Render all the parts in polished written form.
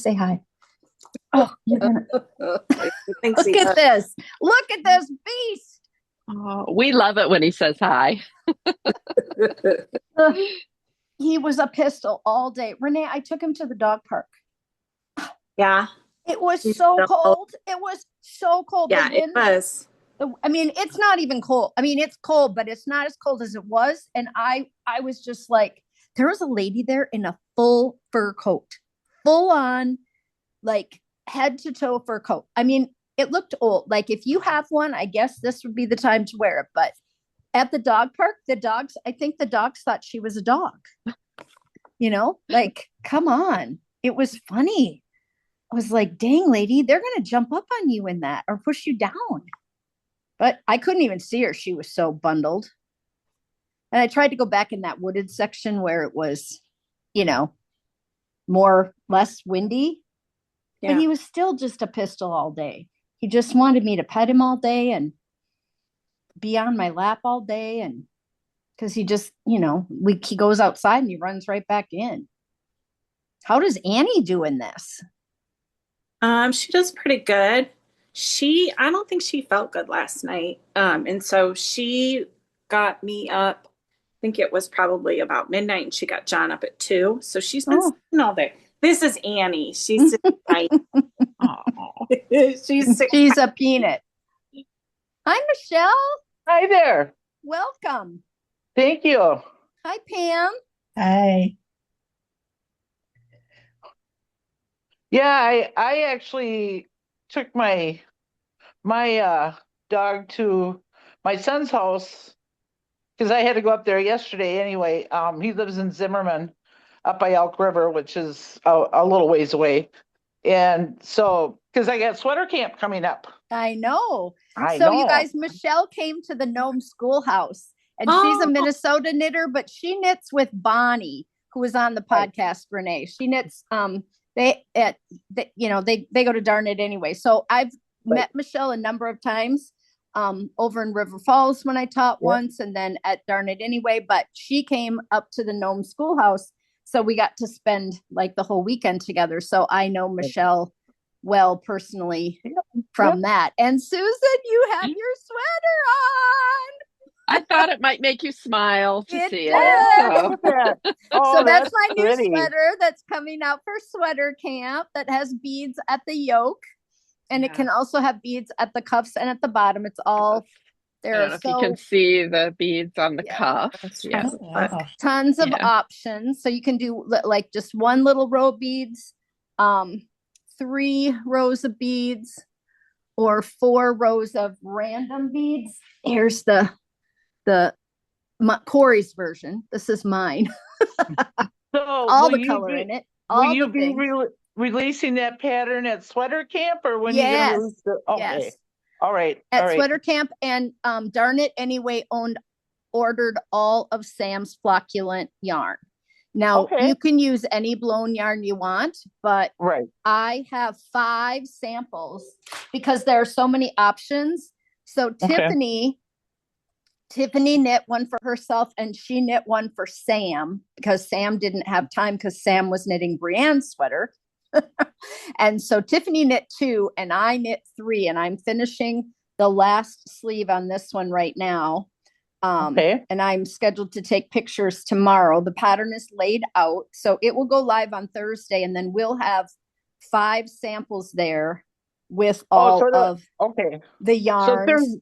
say hi. Oh, you're gonna Thanks, look at this. Look at this beast. Oh, we love it when he says hi. Uh, he was a pistol all day. Renee, I took him to the dog park. Yeah. It was so cold. It was so cold. Yeah, it was. I mean, it's not even cold. I mean, it's cold, but it's not as cold as it was. And I was just like, there was a lady there in a full fur coat, full on, like head to toe fur coat. I mean, it looked old. Like if you have one, I guess this would be the time to wear it. But at the dog park, I think the dogs thought she was a dog. Like, come on. It was funny. I was like, dang, lady, they're going to jump up on you in that or push you down. But I couldn't even see her. She was so bundled. And I tried to go back in that wooded section where it was, less windy. Yeah. But he was still just a pistol all day. He just wanted me to pet him all day and be on my lap all day. And because he just, he goes outside and he runs right back in. How does Annie do in this? She does pretty good. I don't think she felt good last night. And so she got me up, I think it was probably about midnight, and she got John up at 2. So she's been sitting all day. This is Annie. She's she's a peanut. Hi, Michelle. Hi there. Welcome. Thank you. Hi, Pam. Hi. Yeah, I actually took my dog to my son's house because I had to go up there yesterday anyway. He lives in Zimmerman up by Elk River, which is a little ways away. And so, because I got sweater camp coming up. I know. You guys, Michelle came to the Gnome Schoolhouse, and she's a Minnesota knitter, but she knits with Bonnie, who was on the podcast, Renee. She knits, they go to Darn It Anyway. So I've met Michelle a number of times over in River Falls when I taught once, and then at Darn It Anyway, but she came up to the Gnome Schoolhouse. So we got to spend like the whole weekend together. So I know Michelle well personally from that. And Susan, you have your sweater on. I thought it might make you smile to see it. So that's my new sweater that's coming out for sweater camp that has beads at the yoke. And it can also have beads at the cuffs and at the bottom. It's all there. I don't know if you can see the beads on the cuff. Yeah. Tons of options. So you can do like just one little row of beads, 3 rows of beads, or 4 rows of random beads. Here's the Cori's version. This is mine. So all the color in it. Will you be releasing that pattern at sweater camp, or when you going to release it? Okay. Yes. All right. At sweater camp, and Darn It Anyway ordered all of Sam's flocculent yarn. Now you can use any blown yarn you want, but I have 5 samples because there are so many options. So Tiffany knit one for herself, and she knit one for Sam because Sam didn't have time because Sam was knitting Brienne's sweater. And so Tiffany knit 2 and I knit 3, and I'm finishing the last sleeve on this one right now. And I'm scheduled to take pictures tomorrow. The pattern is laid out, so it will go live on Thursday, and then we'll have 5 samples there with all of the yarns. So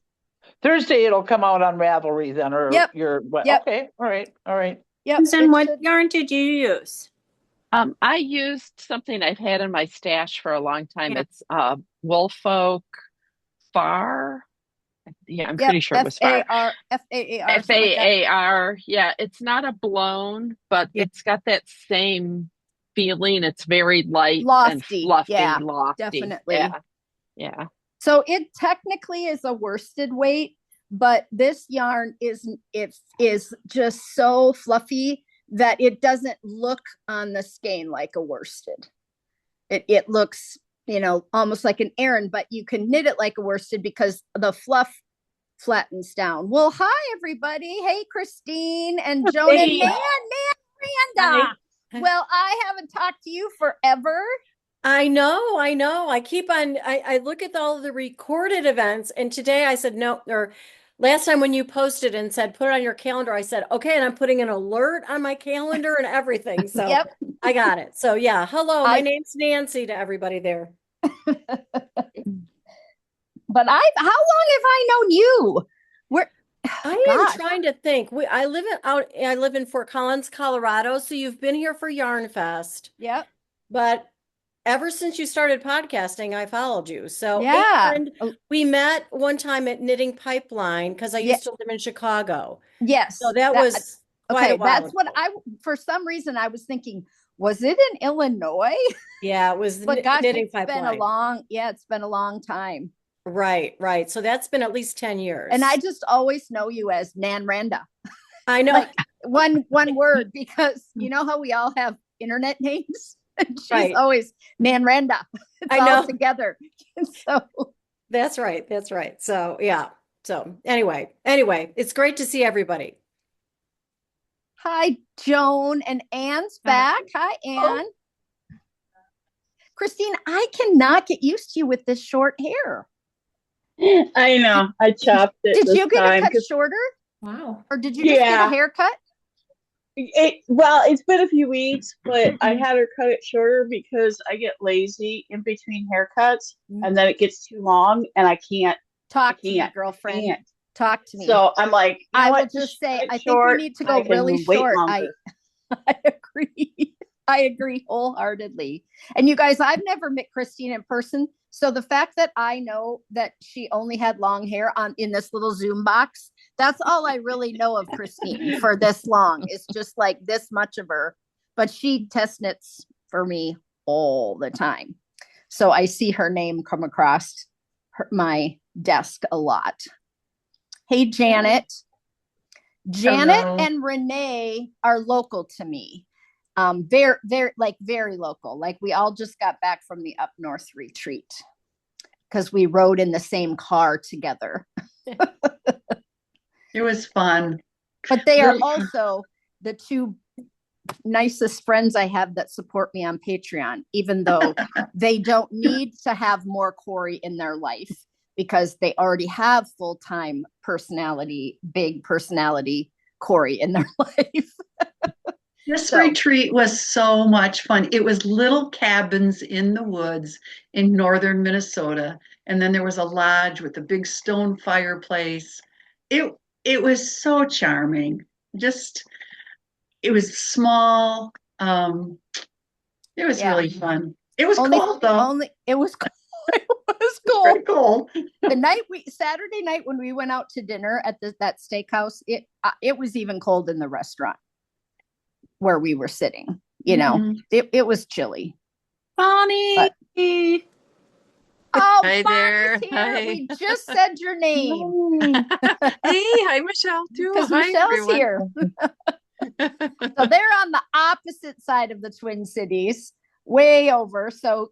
Thursday it'll come out on Ravelry then, or okay, all right. Yep. And what yarn did you use? I used something I've had in my stash for a long time. It's Woolfolk Far. Yeah, I'm pretty sure it was Far. Faar. Faar. Yeah, it's not a blown, but it's got that same feeling. It's very light and fluffy. Yeah, lofty. Definitely. Yeah. So it technically is a worsted weight, but this yarn is just so fluffy that it doesn't look on the skein like a worsted. It looks, almost like an Aran, but you can knit it like a worsted because the fluff flattens down. Well, hi everybody. Hey, Christine and Joan and Nan, Miranda. Well, I haven't talked to you forever. I know, I know. I look at all of the recorded events, and today I said no, or last time when you posted and said put it on your calendar, I said, okay, and I'm putting an alert on my calendar and everything. So Yep. I got it. So yeah, hello, my I- name's Nancy to everybody there. But how long have I known you? I am trying to think. I live in Fort Collins, Colorado, so you've been here for Yarn Fest. Yep. But ever since you started podcasting, I followed you. So, Yeah. and we met one time at Knitting Pipeline because I used to live in Chicago. Yes. So that was quite a while That's what for some reason I was thinking, was it in Illinois? Yeah, it was But gosh, Knitting it's Pipeline. It's been a long time. Right, right. So that's been at least 10 years. And I just always know you as Nan Randa. I know. Like one word, because you know how we all have internet names? She's right. always Nan Randa. It's I know. all together. So that's right. That's right. So yeah. So anyway, it's great to see everybody. Hi, Joan, and Anne's back. Hi, Anne. Oh. Christine, I cannot get used to you with this short hair. I know. I chopped it. Did you get it cut shorter? Wow. Or did you just get a haircut? Well, it's been a few weeks, but I had her cut it shorter because I get lazy in between haircuts, and then it gets too long, and I can't talk to me, girlfriend. Talk to me. So I'm like, I will just say, I think we need to go really short. I agree. I agree wholeheartedly. And you guys, I've never met Christine in person. So the fact that I know that she only had long hair in this little Zoom box, that's all I really know of Christine for this long. It's just like this much of her. But she test knits for me all the time. So I see her name come across my desk a lot. Hey, Janet. Janet Hello. And Renee are local to me. They're very local. Like we all just got back from the up north retreat because we rode in the same car together. It was fun. But they are also the two nicest friends I have that support me on Patreon, even though they don't need to have more Cori in their life because they already have full-time big personality Cori in their life. This retreat was so much fun. It was little cabins in the woods in northern Minnesota. And then there was a lodge with a big stone fireplace. It was so charming. It was small. It was really fun. It was cold though. It was cold. It was cold. Very cold. Saturday night when we went out to dinner at that steakhouse, it was even cold in the restaurant where we were sitting. You know, it was chilly. Bonnie. Hi there. Hi. We just said your name. Hey, hi Michelle too. Because Michelle's here. So they're on the opposite side of the Twin Cities, way over. So,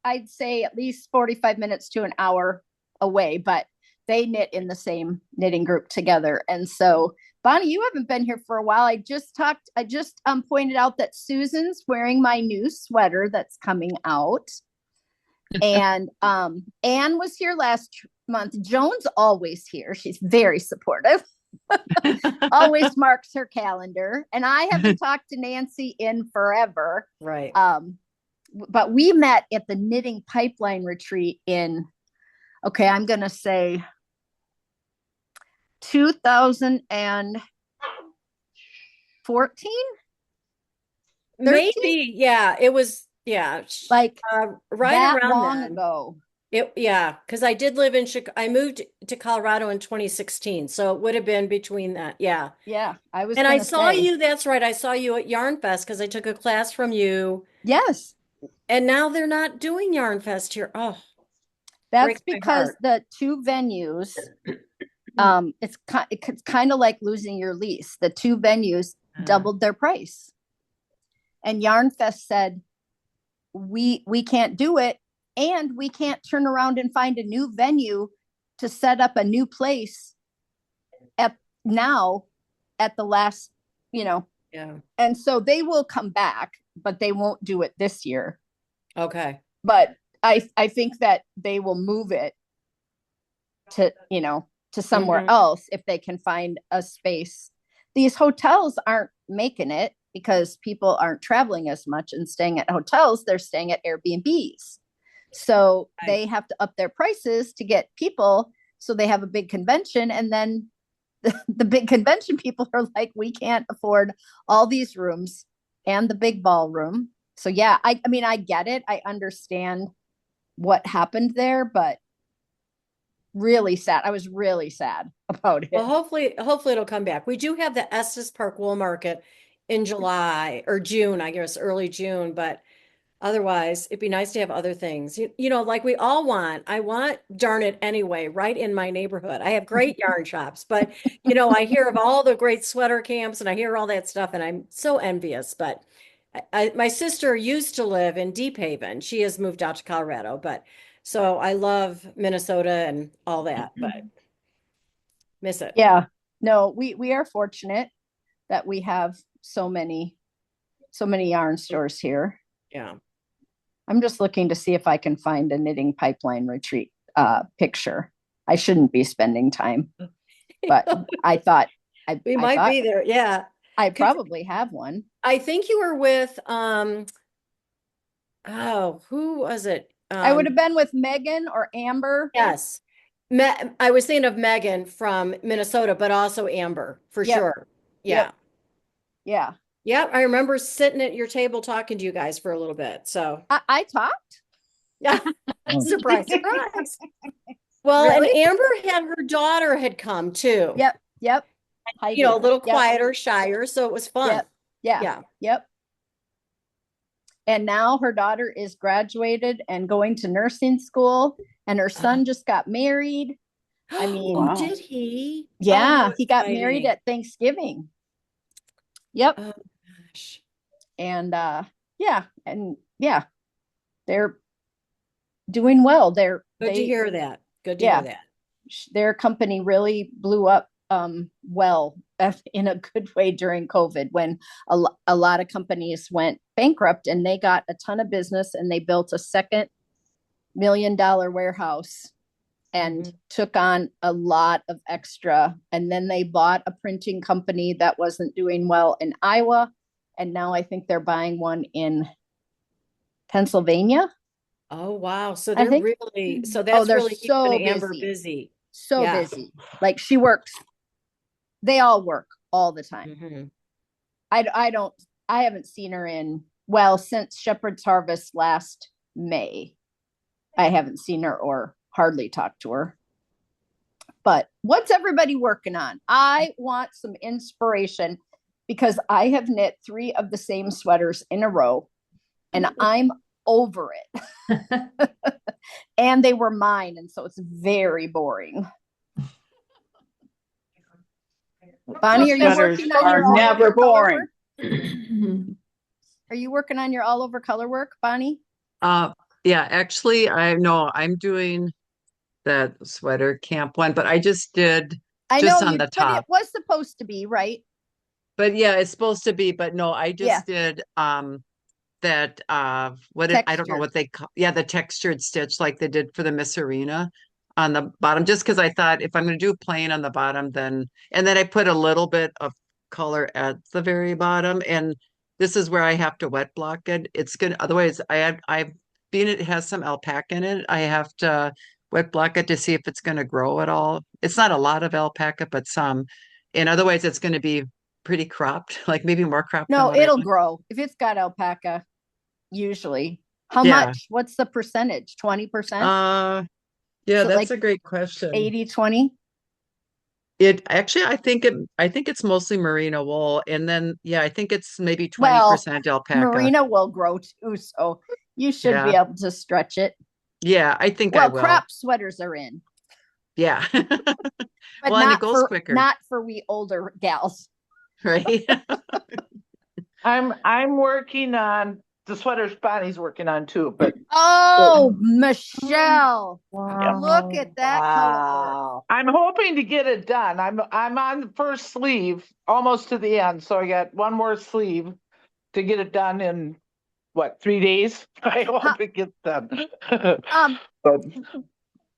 I'd say at least 45 minutes to an hour away, but they knit in the same knitting group together. And so, Bonnie, you haven't been here for a while. I just pointed out that Susan's wearing my new sweater that's coming out. And Anne was here last month. Joan's always here. She's very supportive. Always marks her calendar. And I haven't talked to Nancy in forever. Right. But we met at the Knitting Pipeline retreat in, I'm going to say 2014? Maybe, yeah. It was, yeah. Like right that around long then. ago. Because I did live in Chicago. I moved to Colorado in 2016, so it would have been between that. Yeah. Yeah, And I saw you. That's right. I saw you at Yarn Fest because I took a class from you. Yes. And now they're not doing Yarn Fest here. Oh, that's because the two venues. It's kind of like losing your lease. The two venues doubled their price, and Yarn Fest said, "We can't do it." And we can't turn around and find a new venue to set up a new place at the last, Yeah. And so they will come back, but they won't do it this year. Okay. But I think that they will move it to, to somewhere else if they can find a space. These hotels aren't making it because people aren't traveling as much and staying at hotels. They're staying at Airbnbs. So they have to up their prices to get people. So they have a big convention, and then the big convention people are like, we can't afford all these rooms and the big ballroom. So yeah, I mean, I get it. I understand what happened there, but really sad. I was really sad about it. Well, hopefully it'll come back. We do have the Estes Park Wool Market in July or June, I guess, early June, but otherwise it'd be nice to have other things. Like we all want. I want Darn It Anyway right in my neighborhood. I have great yarn shops, but I hear of all the great sweater camps and I hear all that stuff and I'm so envious, but my sister used to live in Deep Haven. She has moved out to Colorado, but so I love Minnesota and all that, but miss it. Yeah. No, we are fortunate that we have so many yarn stores here. Yeah. I'm just looking to see if I can find a knitting pipeline retreat picture. I shouldn't be spending time, but I thought we might be there. Yeah. I probably have one. I think you were with who was it? I would have been with Megan or Amber. Yes. I was thinking of Megan from Minnesota, but also Amber for sure. Yeah. Yep. Yeah. Yeah. I remember sitting at your table talking to you guys for a little bit. So I talked. Yeah. Surprise. Well, really? And Amber had her daughter had come too. Yep. A little quieter, shyer. So it was fun. Yep. And now her daughter is graduated and going to nursing school, and her son just got married. I mean, did he? Yeah, he got married at Thanksgiving. Yep. Oh gosh. And they're doing well. Good to hear that. Good to hear that. Their company really blew up well in a good way during COVID, when a lot of companies went bankrupt, and they got a ton of business, and they built a second $1 million warehouse and took on a lot of extra. And then they bought a printing company that wasn't doing well in Iowa. And now I think they're buying one in Pennsylvania. Oh, wow. So they're really, so that's they're really so keeping Amber busy. So busy. Like she works, they all work all the time. I haven't seen her since Shepherd's Harvest last May. I haven't seen her or hardly talked to her. But what's everybody working on? I want some inspiration, because I have knit 3 of the same sweaters in a row, and I'm over it. And they were mine, and so it's very boring. Bonnie, are you working on your never boring? Are you working on your all over color work, Bonnie? Yeah, actually, I'm doing that sweater camp one, but I just did on the top. But it was supposed to be, right? But yeah, it's supposed to be, but no, I just did that I don't know what they call, the textured stitch, like they did for the Miss Arena on the bottom, just because I thought if I'm going to do plain on the bottom, and then I put a little bit of color at the very bottom, and this is where I have to wet block it. It's good. Otherwise, being it has some alpaca in it, I have to wet block it to see if it's going to grow at all. It's not a lot of alpaca, but some, and otherwise it's going to be pretty cropped, like maybe more cropped. No, it'll grow if it's got alpaca. Usually, how much? What's the percentage? 20%? Yeah, so that's a great question. 80-20? It actually, I think it's mostly merino wool, and then I think it's maybe 20% alpaca. Merino will grow too, so you should be able to stretch it. Yeah, I think I will. Crop sweaters are in. Yeah, but and it goes quicker. Not for we older gals, right? I'm working on the sweaters Bonnie's working on too, but Michelle, look at that color. I'm hoping to get it done. I'm on the first sleeve, almost to the end, so I got one more sleeve to get it done in what, 3 days? I hope it gets done. But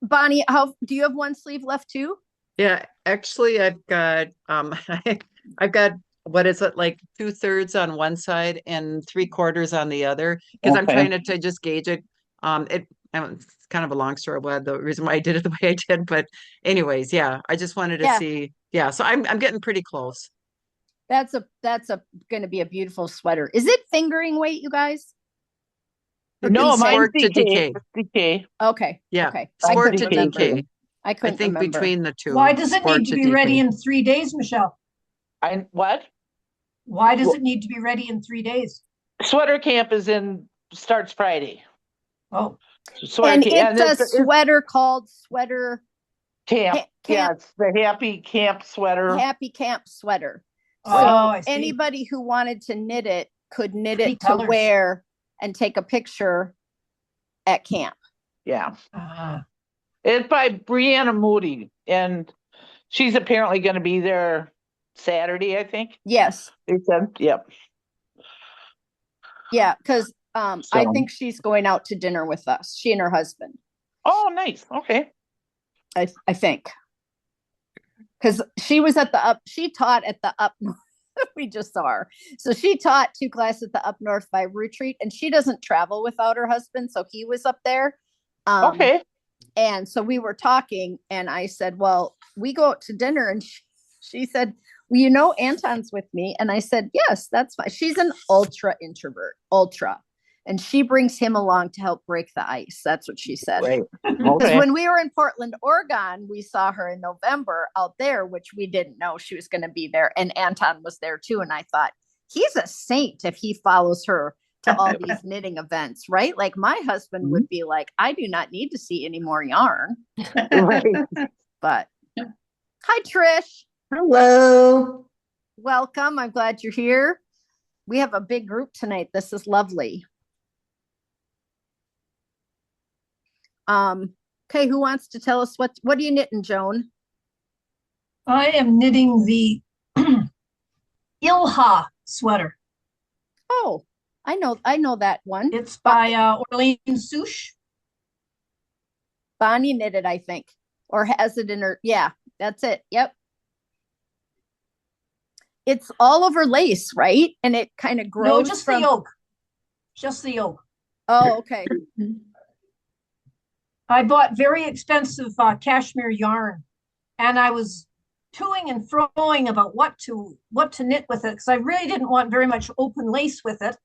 Bonnie, how do you have one sleeve left too? Yeah, actually I've got I've got what is it, like 2/3 on one side and 3/4 on the other, because I'm trying to just gauge it. It's kind of a long story about the reason why I did it the way I did, but anyways, yeah, I just wanted to see. Yeah, so I'm getting pretty close. That's going to be a beautiful sweater. Is it fingering weight, you guys? No, mine's to DK. DK. Okay. Yeah. Okay. Sport to DK. I think remember. Between the two. Why does it need to be ready in 3 days, Michelle? What? Why does it need to be ready in 3 days? Sweater camp starts Friday. Oh. It's a sweater called Sweater Camp. Yeah, it's the Happy Camp sweater. Happy Camp sweater. So anybody who wanted to knit it could knit it to wear and take a picture at camp. Yeah. It's by Brianna Moody, and she's apparently going to be there Saturday, I think. Yes. They said, yep. Yeah, because I think she's going out to dinner with us. She and her husband. Oh, nice. Okay. I think. Because she was she taught at the up we just saw her. So she taught 2 classes at the Up North Vibe retreat, and she doesn't travel without her husband. So he was up there. Okay. And so we were talking, and I said, well, we go out to dinner. And she said, well, you know, Anton's with me. And I said, yes, that's fine. She's an ultra introvert, and she brings him along to help break the ice. That's what she said. Right. Because when we were in Portland, Oregon, we saw her in November out there, which we didn't know she was going to be there. And Anton was there too. And I thought, he's a saint if he follows her to all these knitting events, right? Like my husband would be like, I do not need to see any more yarn. Right. But hi, Trish. Hello. Welcome. I'm glad you're here. We have a big group tonight. This is lovely. Okay, who wants to tell us what are you knitting, Joan? I am knitting the Ilha sweater. Oh, I know that one. It's by Orlean Souche. Bonnie knitted, I think, or has it in her. Yeah, that's it. Yep. It's all over lace, right? And it kind of grows. No, just the yoke. Just the yoke. Oh, okay. I bought very expensive cashmere yarn, and I was toing and froing about what to knit with it, because I really didn't want very much open lace with it,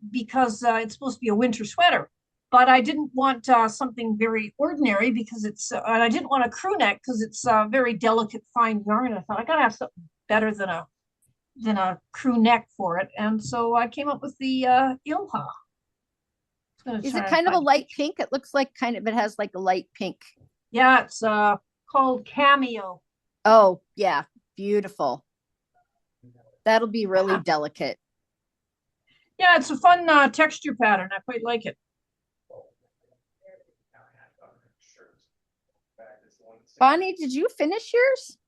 because it's supposed to be a winter sweater. But I didn't want something very ordinary, because it's and I didn't want a crew neck because it's very delicate, fine yarn. I thought I gotta have something better than a crew neck for it, and so I came up with the Ilha. Is it kind of a light pink? It looks like it has like a light pink. Yeah, it's called Cameo. Oh, yeah. Beautiful. That'll be really delicate. Yeah, it's a fun texture pattern. I quite like it. Bonnie, did you finish yours?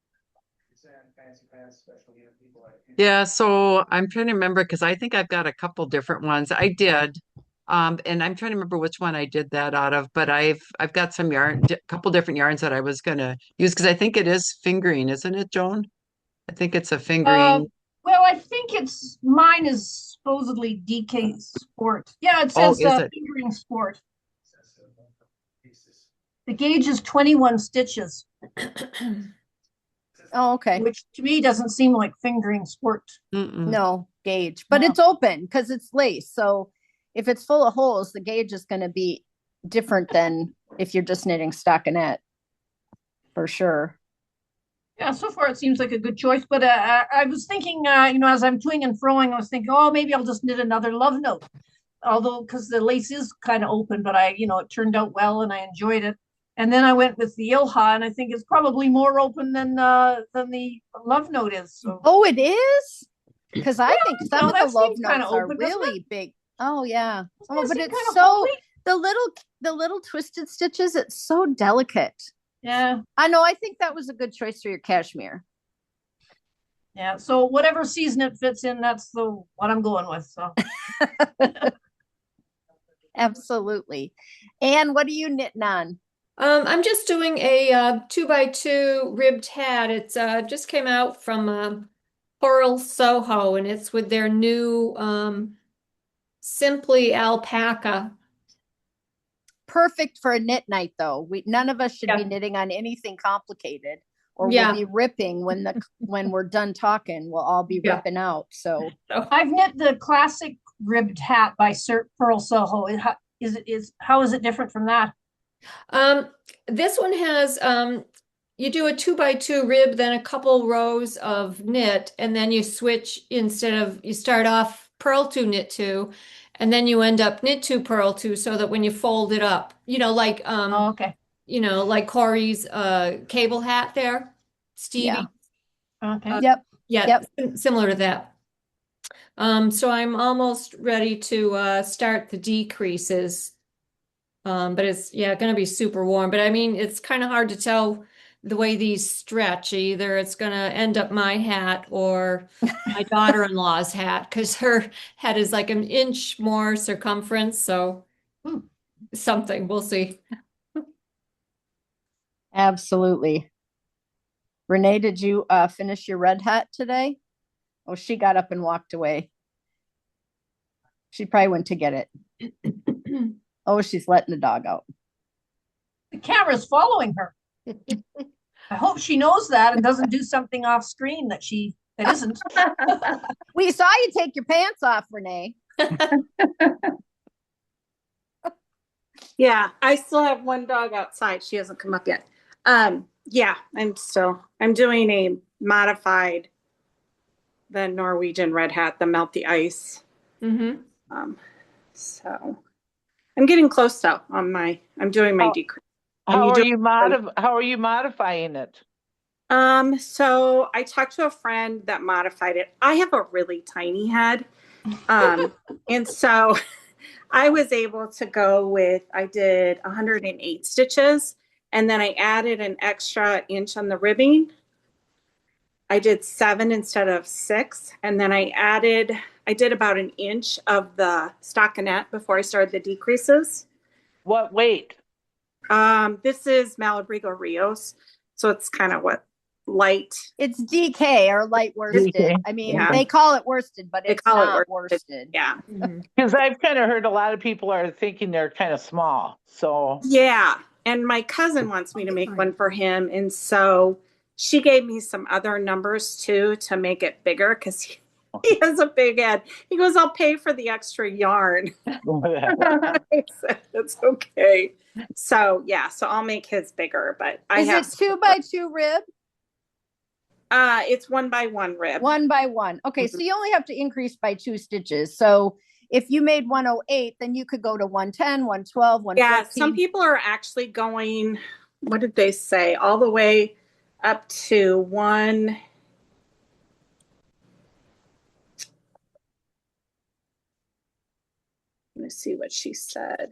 Yeah, so I'm trying to remember, because I think I've got a couple different ones. I did. And I'm trying to remember which one I did that out of, but I've got some yarn, a couple different yarns that I was gonna use, because I think it is fingering, isn't it, Joan? I think it's a fingering. Well, I think mine is supposedly DK Sport. Yeah, it says fingering sport. The gauge is 21 stitches. Oh, okay. Which to me doesn't seem like fingering sport. No gauge, but it's open because it's lace. So if it's full of holes, the gauge is going to be different than if you're just knitting stockinette, for sure. Yeah, so far it seems like a good choice. But I was thinking, as I'm toing and froing, I was thinking, oh, maybe I'll just knit another love note. Although, because the lace is kind of open, but it turned out well and I enjoyed it. And then I went with the Ilha, and I think it's probably more open than the love note is. So. Oh, it is? Because I think some of the love notes are really big. Oh yeah. Oh, but it's so the little twisted stitches. It's so delicate. Yeah. I know. I think that was a good choice for your cashmere. Yeah. So whatever season it fits in, that's what I'm going with. So. Absolutely. And what are you knitting on? I'm just doing a 2x2 ribbed hat. It's just came out from Coral Soho, and it's with their new Simply Alpaca. Perfect for a knit night, though. None of us should be knitting on anything complicated, or we'll be ripping when we're done talking. We'll all be ripping out. So I've knit the classic ribbed hat by Pearl Soho. How is it different from that? This one has you do a 2x2 rib, then a couple rows of knit, and then you switch you start off purl 2, knit 2, and then you end up knit 2, purl 2, so that when you fold it up, like okay. Like Cori's cable hat there, Stevie. Yeah. Okay. Yep. Similar to that. So I'm almost ready to start the decreases. But it's going to be super warm. But I mean, it's kind of hard to tell the way these stretch. Either it's going to end up my hat or my daughter-in-law's hat, because her hat is like an inch more circumference. So something, we'll see. Absolutely. Renee, did you finish your red hat today? Oh, she got up and walked away. She probably went to get it. Oh, she's letting the dog out. The camera's following her. I hope she knows that and doesn't do something off screen that isn't. We saw you take your pants off, Renee. Yeah, I still have one dog outside. She hasn't come up yet. Yeah, I'm doing a modified, the Norwegian red hat, the melt the ice. So I'm getting close though I'm doing my decrease. How are you modifying it? So I talked to a friend that modified it. I have a really tiny head. And so I was able to go with, I did 108 stitches, and then I added an extra inch on the ribbing. I did 7 instead of 6. And then I did about an inch of the stockinette before I started the decreases. What weight? This is Malabrigo Rios. So it's kind of light. It's DK or light worsted. DK. I mean, they call it worsted, but it's not worsted. Yeah. Because I've kind of heard a lot of people are thinking they're kind of small. So yeah. And my cousin wants me to make one for him. And so she gave me some other numbers too to make it bigger, because he has a big head. He goes, I'll pay for the extra yarn. I said, it's okay. So yeah, so I'll make his bigger, but Is it 2x2 rib? It's 1x1 rib. 1x1. Okay, so you only have to increase by 2 stitches. So if you made 108, then you could go to 110, 112, 114. Yeah, some people are actually going, what did they say? All the way up to 1. Let me see what she said.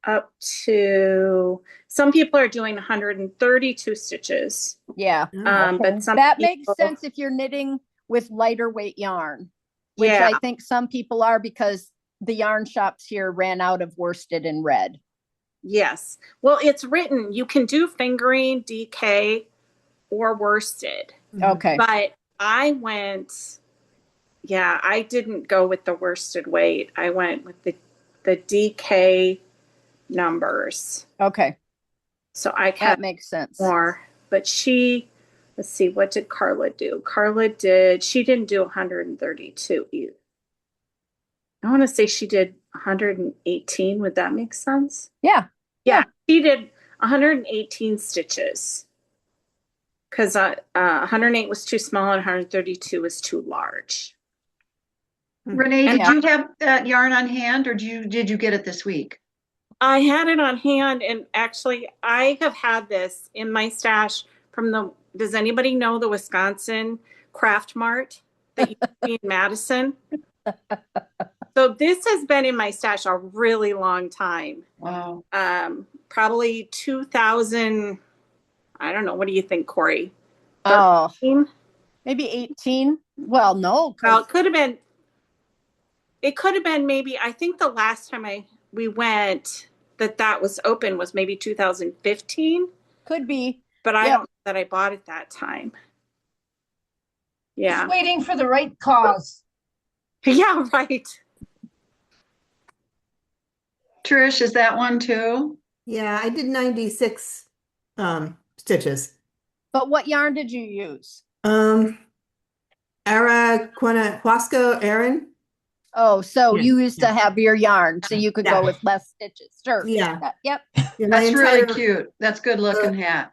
Up to, some people are doing 132 stitches. Yeah. But that makes sense if you're knitting with lighter weight yarn, which I think some people are, because the yarn shops here ran out of worsted and red. Yes. Well, it's written, you can do fingering, DK, or worsted. Okay. But I didn't go with the worsted weight. I went with the DK numbers. Okay. So I kept that makes sense more. But let's see, what did Carla do? She didn't do 132 either. I want to say she did 118. Would that make sense? Yeah. She did 118 stitches, because 108 was too small and 132 was too large. Renee, did you have that yarn on hand, or did you get it this week? I had it on hand, and actually I have had this in my stash does anybody know the Wisconsin Craft Mart that used to be in Madison? So this has been in my stash a really long time. Wow. Probably 2000, I don't know. What do you think, Cori? 13? Maybe 18. Well, no. Well, it could have been maybe, I think the last time we went that was open was maybe 2015. Could be. But I don't know that I bought it that time. Yeah. Just waiting for the right cause. Yeah, right. Trish, is that one too? Yeah, I did 96 stitches. But what yarn did you use? Huasco Aaron. Oh, so you used to have your yarn, so you could Yeah. go with less stitches. Sure. Yeah. Yep. Yeah, That's really cute. That's good looking hat.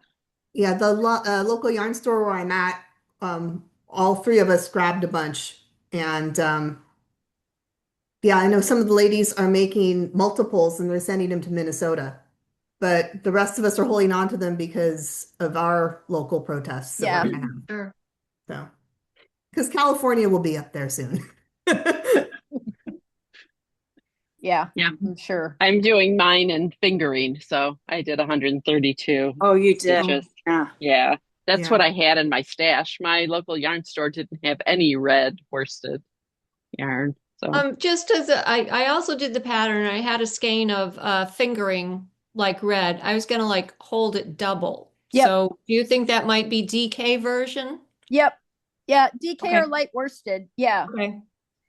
Yeah, the local yarn store where I'm at, all three of us grabbed a bunch. And yeah, I know some of the ladies are making multiples and they're sending them to Minnesota. But the rest of us are holding on to them because of our local protests that Yeah. we're gonna have. Sure. So, because California will be up there soon. Yeah. Yeah. I'm sure. I'm doing mine and fingering, so I did 132. Oh, you did. Stitches. Yeah. Yeah. That's Yeah. what I had in my stash. My local yarn store didn't have any red worsted yarn. So Just as I also did the pattern, I had a skein of fingering like red. I was gonna like hold it double. Yep. So do you think that might be DK version? Yep. Yeah. DK Okay. or light worsted. Yeah. Okay.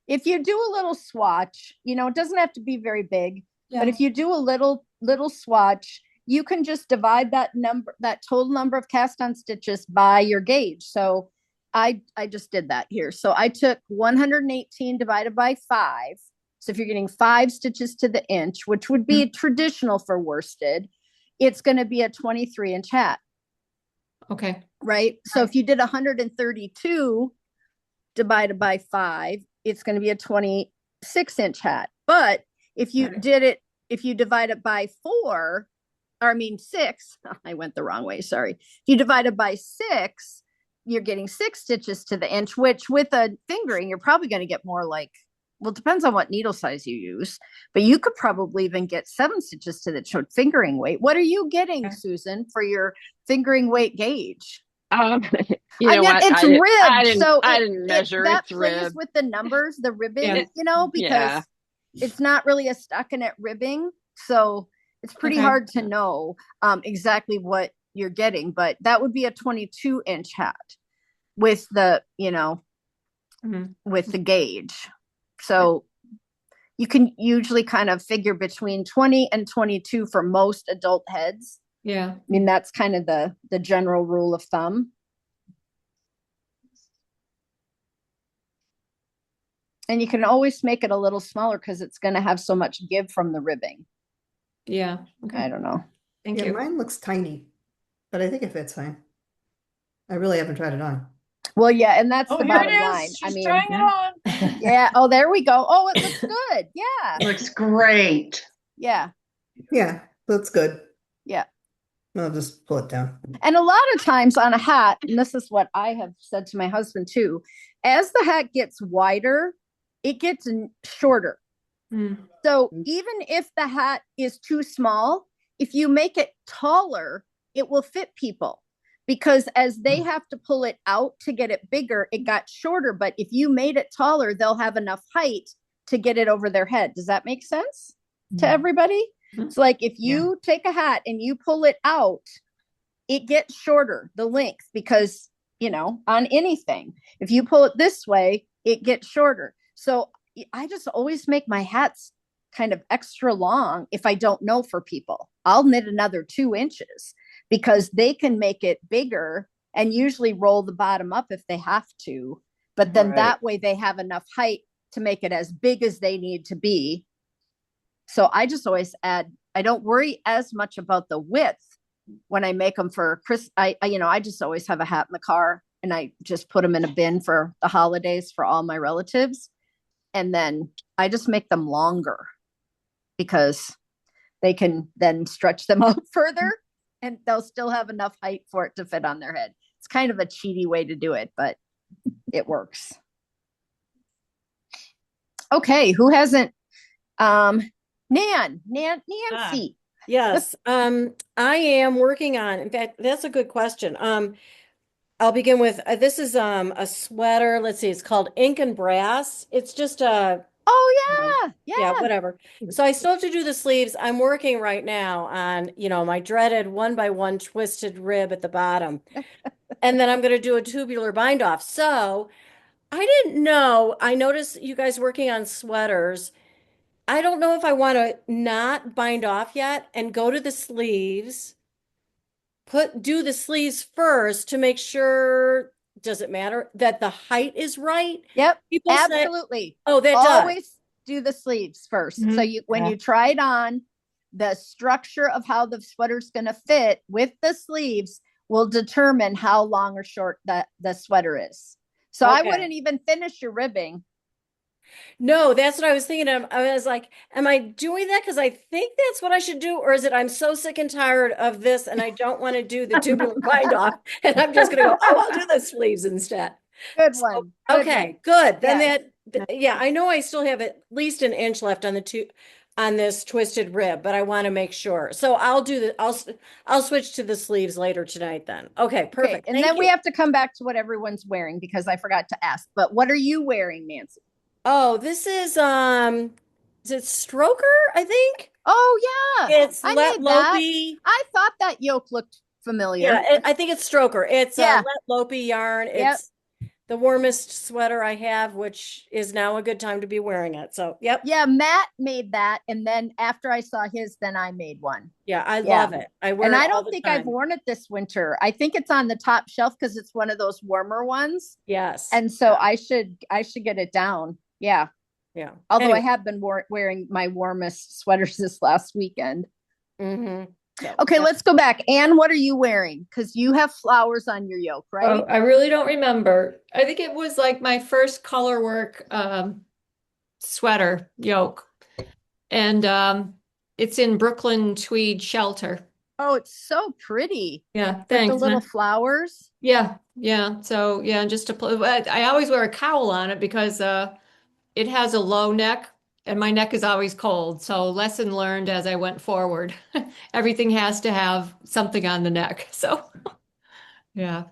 If you do a little swatch, it doesn't have to be very big, Yeah. but if you do a little swatch, you can just divide that total number of cast on stitches by your gauge. So I just did that here. So I took 118 divided by 5. So if you're getting 5 stitches to the inch, which would be traditional for worsted, it's going to be a 23-inch hat. Okay. Right? So if you did 132 divided by 5, it's going to be a 26-inch hat. But if you divide it by 6, I went the wrong way, sorry. If you divide it by 6, you're getting 6 stitches to the inch, which with a fingering, you're probably going to get more like, well, it depends on what needle size you use, but you could probably even get 7 stitches to the fingering weight. What are you getting, Susan, for your fingering weight gauge? You know what? It's ribbed, I didn't measure. That it's plays ribbed. with the numbers, the ribbing, because it's not really a stockinette ribbing, so it's pretty hard to know exactly what you're getting. But that would be a 22-inch hat with the with the gauge. So you can usually kind of figure between 20 and 22 for most adult heads. Yeah. I mean, that's kind of the general rule of thumb. And you can always make it a little smaller because it's going to have so much give from the ribbing. Yeah. Okay. I don't know. Thank you. Mine looks tiny, but I think it fits fine. I really haven't tried it on. Well, yeah, and that's the here bottom it is. line. She's trying it on. Yeah. Oh, there we go. Oh, it looks good. Yeah. Looks great. Yeah. Yeah, that's good. Yeah. I'll just pull it down. And a lot of times on a hat, and this is what I have said to my husband too, as the hat gets wider, it gets shorter. So even if the hat is too small, if you make it taller, it will fit people, because as they have to pull it out to get it bigger, it got shorter. But if you made it taller, they'll have enough height to get it over their head. Does that make sense to everybody? It's like if you take a hat and you pull it out, it gets shorter, the length, because, on anything, if you pull it this way, it gets shorter. So I just always make my hats kind of extra long. If I don't know for people, I'll knit another 2 inches because they can make it bigger and usually roll the bottom up if they have to. But then that way they have enough height to make it as big as they need to be. So I just always add, I don't worry as much about the width when I make them for Chris. I just always have a hat in the car and I just put them in a bin for the holidays for all my relatives. And then I just make them longer because they can then stretch them out further and they'll still have enough height for it to fit on their head. It's kind of a cheaty way to do it, but it works. Okay, who hasn't? Nancy. Yes. I am working on, in fact, that's a good question. I'll begin with this is a sweater. Let's see, it's called Ink and Brass. It's just a yeah, whatever. So I still have to do the sleeves. I'm working right now on, my dreaded 1x1 twisted rib at the bottom. And then I'm going to do a tubular bind off. So I didn't know. I noticed you guys working on sweaters. I don't know if I want to not bind off yet and go to the sleeves. Do the sleeves first to make sure, does it matter that the height is right? Yep. People absolutely. Say, oh, that always do the sleeves first. Mm-hmm. So when you try it on, the structure of how the sweater's going to fit with the sleeves will determine how long or short the sweater is. So I wouldn't even finish your ribbing. No, that's what I was thinking of. I was like, am I doing that because I think that's what I should do? Or is it I'm so sick and tired of this and I don't want to do the tubular bind off and I'm just going to go, I'll do the sleeves instead. Good one. Good. Then I know I still have at least an inch left on on this twisted rib, but I want to make sure. So I'll switch to the sleeves later tonight then. Okay, perfect. And then we have to come back to what everyone's wearing because I forgot to ask, but what are you wearing, Nancy? Oh, this is it Stroker, I think? Oh yeah. It's Let Lopey. I thought that yoke looked familiar. Yeah, I think it's Stroker. It's Let Lopey yarn. It's the warmest sweater I have, which is now a good time to be wearing it. So, yep. Yeah, Matt made that. And then after I saw his, then I made one. Yeah, I love it. I wear it I don't think I've worn it this winter. I think it's on the top shelf because it's one of those warmer ones. Yes. And so I should get it down. Yeah. Yeah. Although I have been wearing my warmest sweaters this last weekend. Mm-hmm. Yeah. Okay, let's go back. Anne, what are you wearing? Because you have flowers on your yoke, right? Oh, I really don't remember. I think it was like my first color work sweater yoke. And it's in Brooklyn tweed shelter. Oh, it's so pretty. Yeah, thanks. With the little flowers. Yeah. So just I always wear a cowl on it because it has a low neck and my neck is always cold. So lesson learned as I went forward. Everything has to have something on the neck. So yeah,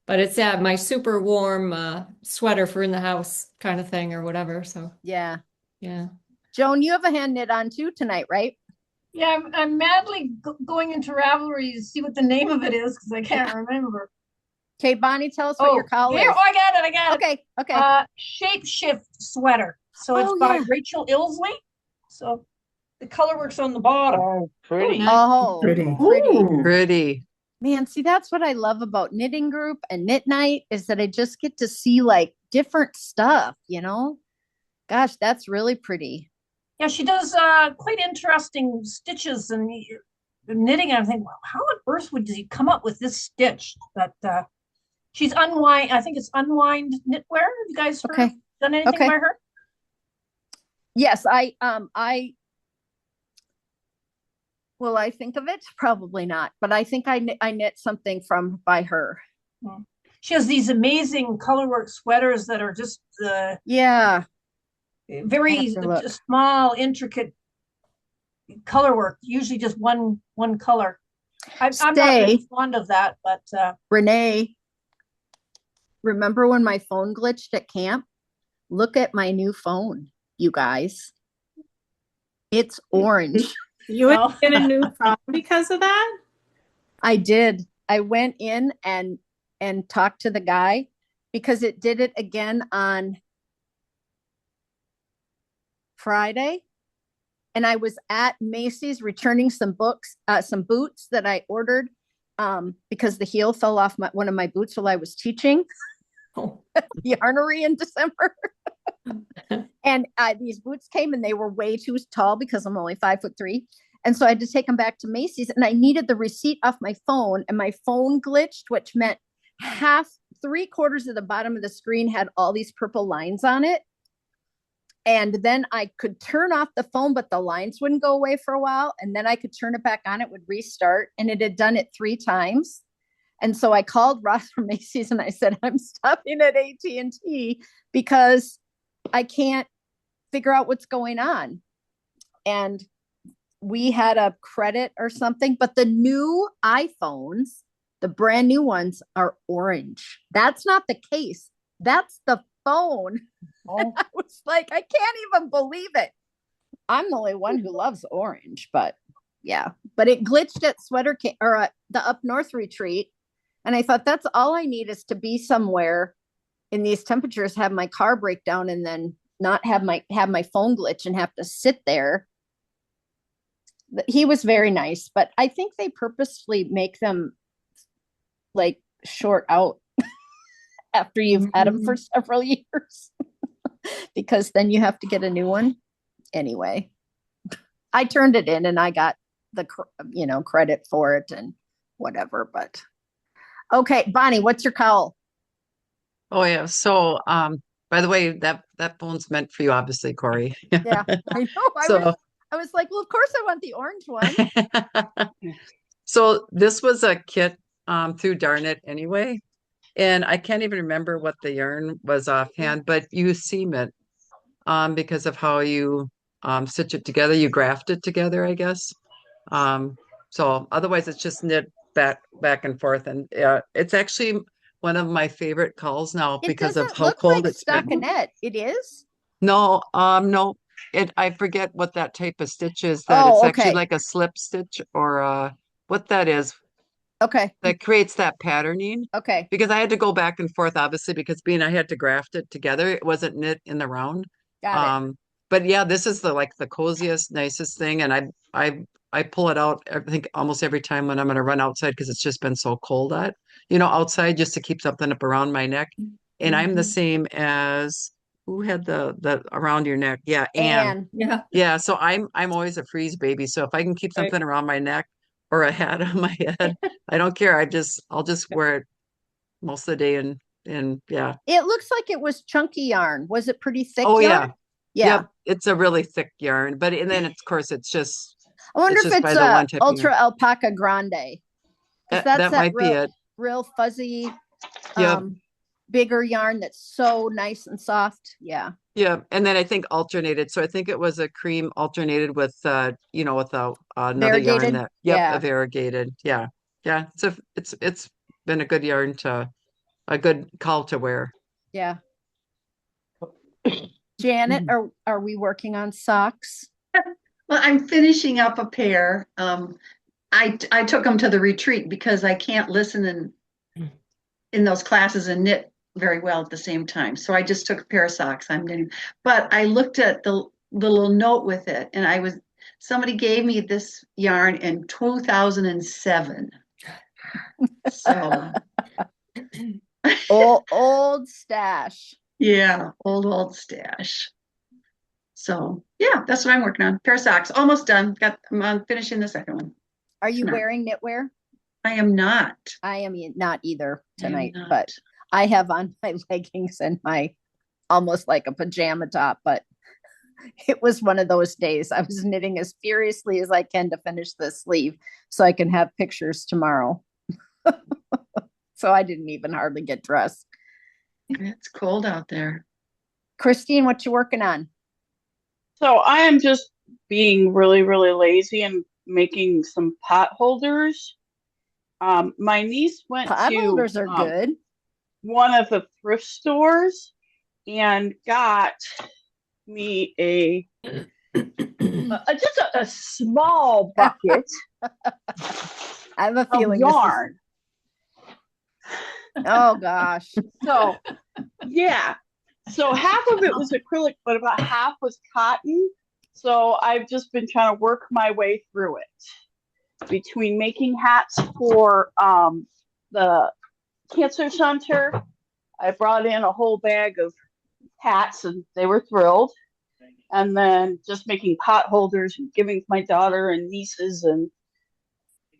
but it's my super warm sweater for in the house kind of thing or whatever. So yeah. Joan, you have a hand knit on too tonight, right? Yeah, I'm madly going into Ravelry to see what the name of it is because I can't remember. Okay, Bonnie, tell us what your cowl is. I got it. Okay. Shape Shift sweater. So it's by Rachel Ilsley. So the color works on the bottom. Oh, pretty. Oh, Pretty. Man, see, that's what I love about Knitting Group and Knit Night is that I just get to see like different stuff, Gosh, that's really pretty. Yeah, she does quite interesting stitches and knitting. And I think, well, how on earth would you come up with this stitch? But she's Unwind. I think it's Unwind Knitwear. Have you guys done anything by her? Yes, will I think of it? Probably not. But I think I knit something by her. She has these amazing colorwork sweaters that are just very small, intricate color work, usually just one color. I'm not really fond of that, but Renee, remember when my phone glitched at camp? Look at my new phone, you guys. It's orange. You would get a new phone because of that? I did. I went in and talked to the guy because it did it again on Friday, and I was at Macy's returning some boots that I ordered because the heel fell off one of my boots while I was teaching yarnery in December. And these boots came and they were way too tall because I'm only 5'3", and so I had to take them back to Macy's, and I needed the receipt off my phone, and my phone glitched, which meant 3/4 of the bottom of the screen had all these purple lines on it. And then I could turn off the phone, but the lines wouldn't go away for a while. And then I could turn it back on, it would restart. And it had done it 3 times. And so I called Ross from Macy's and I said, I'm stopping at AT&T because I can't figure out what's going on. And we had a credit or something, but the new iPhones The brand new ones are orange. That's not the case. That's the phone. Oh. I was like, I can't even believe it. I'm the only one who loves orange, but yeah. But it glitched at the Up North retreat. And I thought, that's all I need is to be somewhere in these temperatures, have my car break down, and then not have my phone glitch and have to sit there. He was very nice, but I think they purposefully make them like short out after you've had them for several years because then you have to get a new one. Anyway, I turned it in and I got the credit for it and whatever. But okay, Bonnie, what's your cowl? Oh yeah. So by the way, that phone's meant for you, obviously, Cori. Yeah, I know. I was like, well, of course I want the orange one. So this was a kit through Darn It Anyway. And I can't even remember what the yarn was offhand, but you seam it because of how you stitch it together. You graft it together, I guess. So otherwise it's just knit back and forth. And it's actually one of my favorite cowls now because of how cold it's been. Stockinette. It is? No, no. I forget what that type of stitch is. It's actually like a slip stitch or what that is. Okay. That creates that patterning. Okay. Because I had to go back and forth, obviously, because I had to graft it together. It wasn't knit in the round. Got it. But yeah, this is the coziest, nicest thing. And I pull it out, I think almost every time when I'm going to run outside because it's just been so cold outside just to keep something up around my neck. And I'm the same as who had the around your neck? Yeah, Anne. Yeah. Yeah. So I'm always a freeze baby. So if I can keep something around my neck or a hat on my head, I don't care. I'll just wear it most of the day and yeah. It looks like it was chunky yarn. Was it pretty thick? Oh yarn? Yeah. Yep. It's a really thick yarn, and then of course it's just. I wonder if it's Ultra Alpaca Grande. That might be it. Real fuzzy, bigger yarn that's so nice and soft. Yeah. Yeah, and then I think alternated. So I think it was a cream alternated with another variegated yarn a variegated. Yeah. Yeah. So it's been a good yarn a good call to wear. Yeah. Janet, are we working on socks? Well, I'm finishing up a pair. I took them to the retreat because I can't listen in those classes and knit very well at the same time. So I just took a pair of socks. I'm knitting, but I looked at the little note with it, and somebody gave me this yarn in 2007. So old stash. Yeah, old stash. So yeah, that's what I'm working on. Pair of socks, almost done. I'm finishing the second one. Are you wearing knitwear? I am not. I am not either tonight, but I have on my leggings and my almost like a pajama top, but it was one of those days. I was knitting as furiously as I can to finish the sleeve so I can have pictures tomorrow. So I didn't even hardly get dressed. It's cold out there. Christine, what you working on? So I am just being really, really lazy and making some pot holders. My niece went pot holders are good. One of the thrift stores and got me just a small bucket. I have a feeling yarn. Oh gosh. So yeah. So half of it was acrylic, but about half was cotton. So I've just been trying to work my way through it between making hats for the Cancer Center. I brought in a whole bag of hats and they were thrilled. And then just making pot holders and giving my daughter and nieces and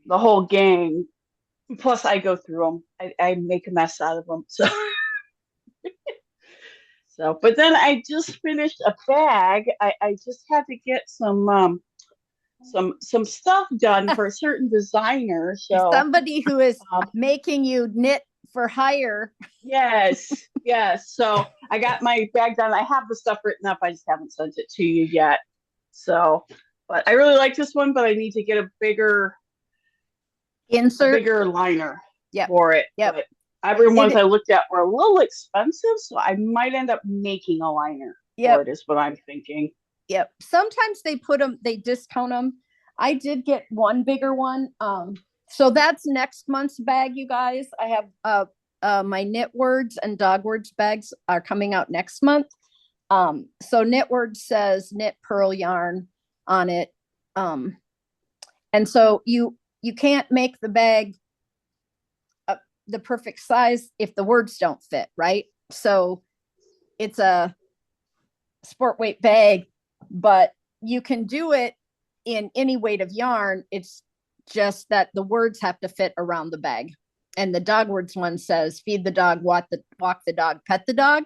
the whole gang. Plus I go through them. I make a mess out of them. So, but then I just finished a bag. I just had to get some stuff done for a certain designer. So somebody who is making you knit for hire. Yes. So I got my bag done. I have the stuff written up. I just haven't sent it to you yet. So, but I really like this one, but I need to get a bigger insert, bigger liner. for it. Yep. But every ones I looked at were a little expensive, so I might end up making a liner for it, is what I'm thinking. Yep. Sometimes they discount them. I did get one bigger one. So that's next month's bag, you guys. I have my Knit Words and Dog Words bags are coming out next month. So Knit Words says knit pearl yarn on it. And so you can't make the bag the perfect size if the words don't fit, right? So it's a sport weight bag, but you can do it in any weight of yarn. It's just that the words have to fit around the bag. And the Dog Words one says feed the dog, walk the dog, pet the dog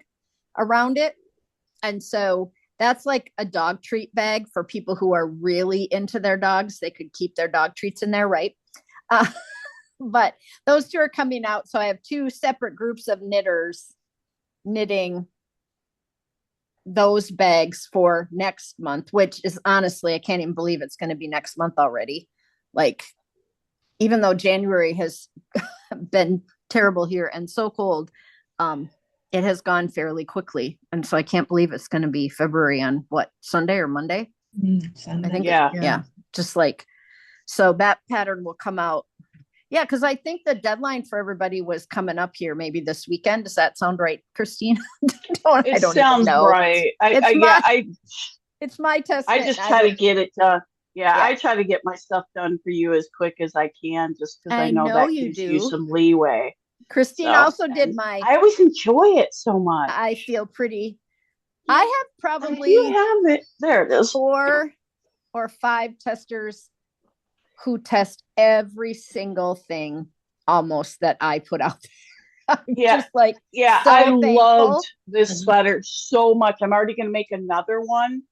around it. And so that's like a dog treat bag for people who are really into their dogs. They could keep their dog treats in there, right? But those two are coming out. So I have two separate groups of knitters knitting those bags for next month, which is honestly, I can't even believe it's going to be next month already. Like, even though January has been terrible here and so cold, it has gone fairly quickly. And so I can't believe it's going to be February on what, Sunday or Monday? Sunday. I think. Yeah. Just like, so that pattern will come out. Yeah. Cause I think the deadline for everybody was coming up here maybe this weekend. Does that sound right, Christine? It sounds right. It's my test. I just try to get it done. I try to get my stuff done for you as quick as I can, just because I know that gives you some leeway. Christine also did I always enjoy it so much. I feel pretty. I have probably there it is. 4 or 5 testers who test every single thing almost that I put out there. Just like, so I thankful. loved this sweater so much. I'm already going to make another one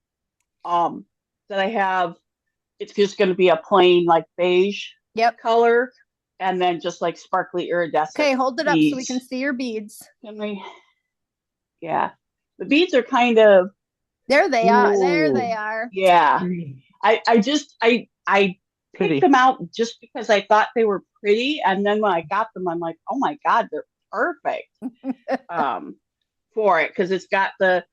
that I have. It's just going to be a plain like beige color, and then just like sparkly iridescent. Okay, hold it up so we can see your beads. The beads are kind of there. They are. There they are. Yeah, I picked them out just because I thought they were pretty, and then when I got them, I'm like, oh my god, they're perfect for it, because it's got the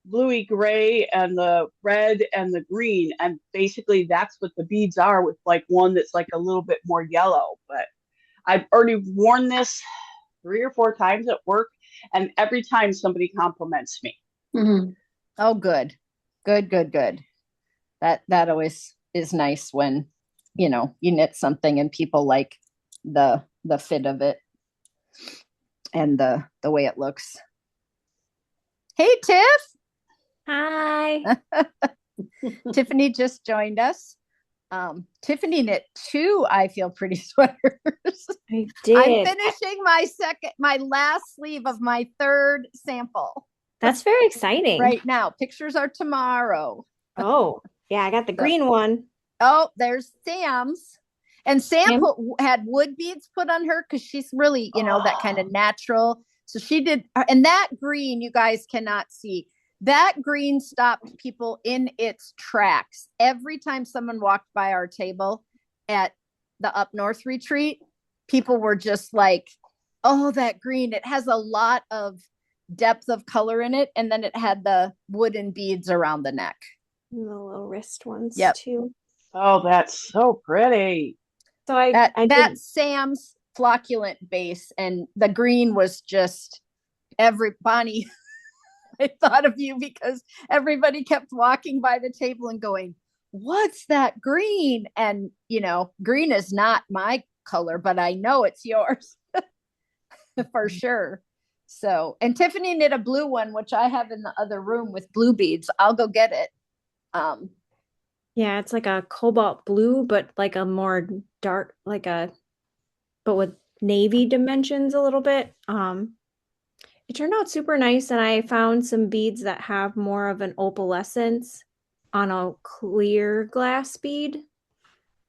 bluey gray and the red and the green, and basically that's what the beads are, with like one that's like a little bit more yellow. But I've already worn this 3 or 4 times at work, and every time somebody compliments me. Oh, good. That always is nice when you knit something and people like the fit of it and the way it looks. Hey, Tiff. Hi. Tiffany just joined us. Tiffany knit 2 I feel pretty sweaters. I did. I'm finishing my last sleeve of my 3rd sample. That's very exciting. Right now. Pictures are tomorrow. Oh, yeah, I got the green one. Oh, there's Sam's. And Sam had wood beads put on her because she's really, that kind of natural. So she did. And that green, you guys cannot see. That green stopped people in its tracks. Every time someone walked by our table at the Up North retreat, people were just like, oh, that green. It has a lot of depth of color in it. And then it had the wooden beads around the neck. And the little wrist ones too. Oh, that's so pretty. So that's Sam's flocculent base. And the green was just Bonnie. I thought of you because everybody kept walking by the table and going, what's that green? And, green is not my color, but I know it's yours for sure. So, and Tiffany knit a blue one, which I have in the other room with blue beads. I'll go get it. Yeah, it's like a cobalt blue, but like a more dark, but with navy dimensions a little bit. It turned out super nice, and I found some beads that have more of an opalescence on a clear glass bead.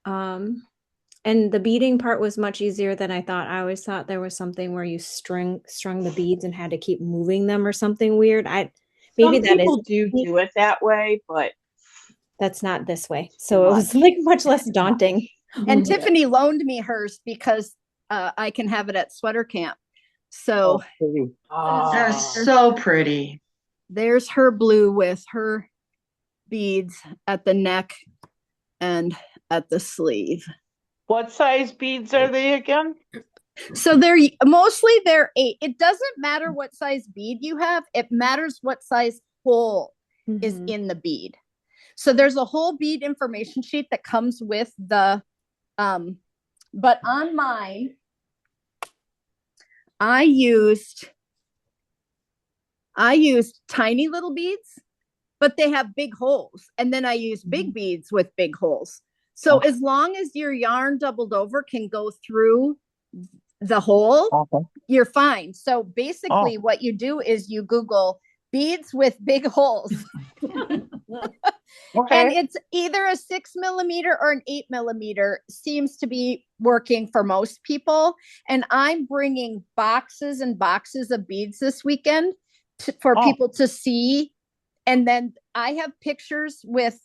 And the beading part was much easier than I thought. I always thought there was something where you strung the beads and had to keep moving them or something weird. Some people do it that way, but that's not this way. So it was like much less daunting. And Tiffany loaned me hers because I can have it at sweater camp. So that's so pretty. There's her blue with her beads at the neck and at the sleeve. What size beads are they again? So they're 8. It doesn't matter what size bead you have. It matters what size hole is in the bead. So there's a whole bead information sheet that comes with the, but on mine, I used tiny little beads, but they have big holes. And then I used big beads with big holes. So as long as your yarn doubled over can go through the hole, you're fine. So basically what you do is you Google beads with big holes. And it's either a 6 millimeter or an 8 millimeter seems to be working for most people. And I'm bringing boxes and boxes of beads this weekend for people to see. And then I have pictures with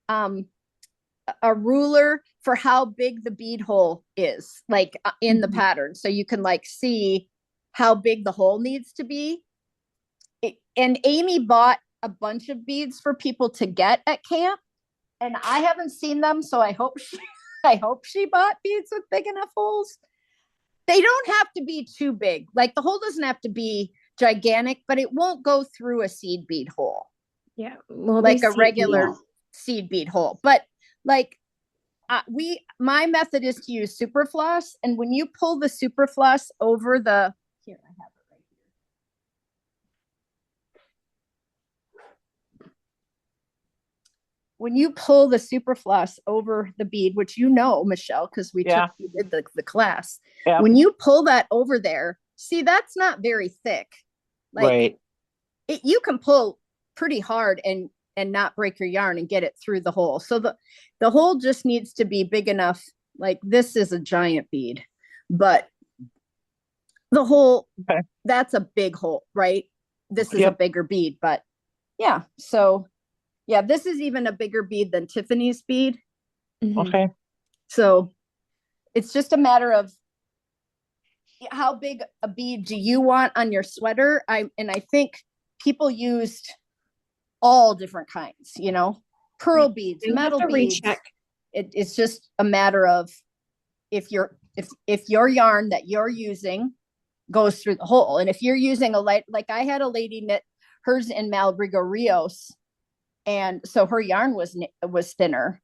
a ruler for how big the bead hole is, like in the pattern. So you can like see how big the hole needs to be. And Amy bought a bunch of beads for people to get at camp. And I haven't seen them. So I hope she bought beads with big enough holes. They don't have to be too big. Like the hole doesn't have to be gigantic, but it won't go through a seed bead hole. Yeah. Well, like a regular seed bead hole. But like my method is to use super floss. And when you pull the super floss over the, here, I have it right here. When you pull the super floss over the bead, which you know, Michelle, because we did the class. Yeah. When you pull that over there, see, that's not very thick. Like you can pull pretty hard and not break your yarn and get it through the hole. So the hole just needs to be big enough. Like this is a giant bead, but the hole, that's a big hole, right? This is a bigger bead, but yeah. So yeah, this is even a bigger bead than Tiffany's bead. Okay. So it's just a matter of how big a bead do you want on your sweater? I think people used all different kinds, pearl beads, metal beads. It's just a matter of if your yarn that you're using goes through the hole. And if you're using a light, like I had a lady knit hers in Malabrigo Rios, and so her yarn was thinner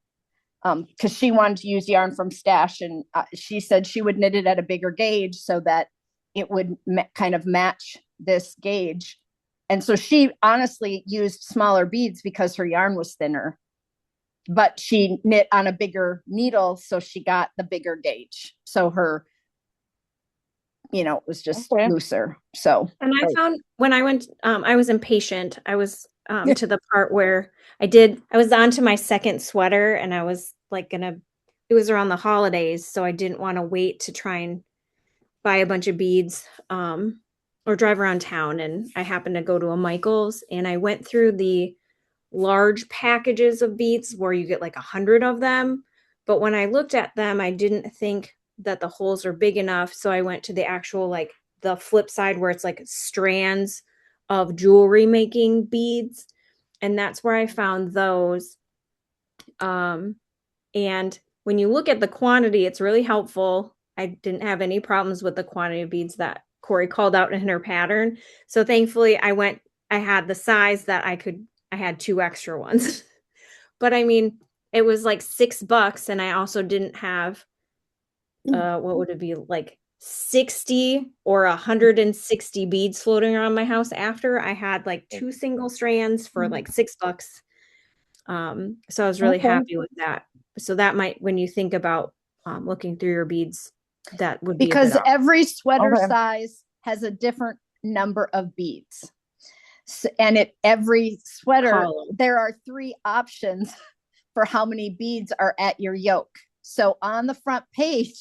because she wanted to use yarn from Stash, and she said she would knit it at a bigger gauge so that it would kind of match this gauge. And so she honestly used smaller beads because her yarn was thinner, but she knit on a bigger needle. So she got the bigger gauge. So her, it was just looser. So, and I found when I went, I was impatient. I was to the part where I was on to my second sweater, and I was like it was around the holidays. So I didn't want to wait to try and buy a bunch of beads. Or drive around town, and I happened to go to a Michael's, and I went through the large packages of beads where you get like 100 of them. But when I looked at them, I didn't think that the holes are big enough. So I went to the actual, like the flip side where it's like strands of jewelry making beads. And that's where I found those. And when you look at the quantity, it's really helpful. I didn't have any problems with the quantity of beads that Cori called out in her pattern. So thankfully I had the size that I had 2 extra ones. But I mean, it was like $6, and I also didn't have, what would it be, like 60 or 160 beads floating around my house after. I had like 2 single strands for like $6. So I was really happy with that. So that might, when you think about looking through your beads, that would be because every sweater size has a different number of beads. So, and every sweater, there are 3 options for how many beads are at your yoke. So on the front page,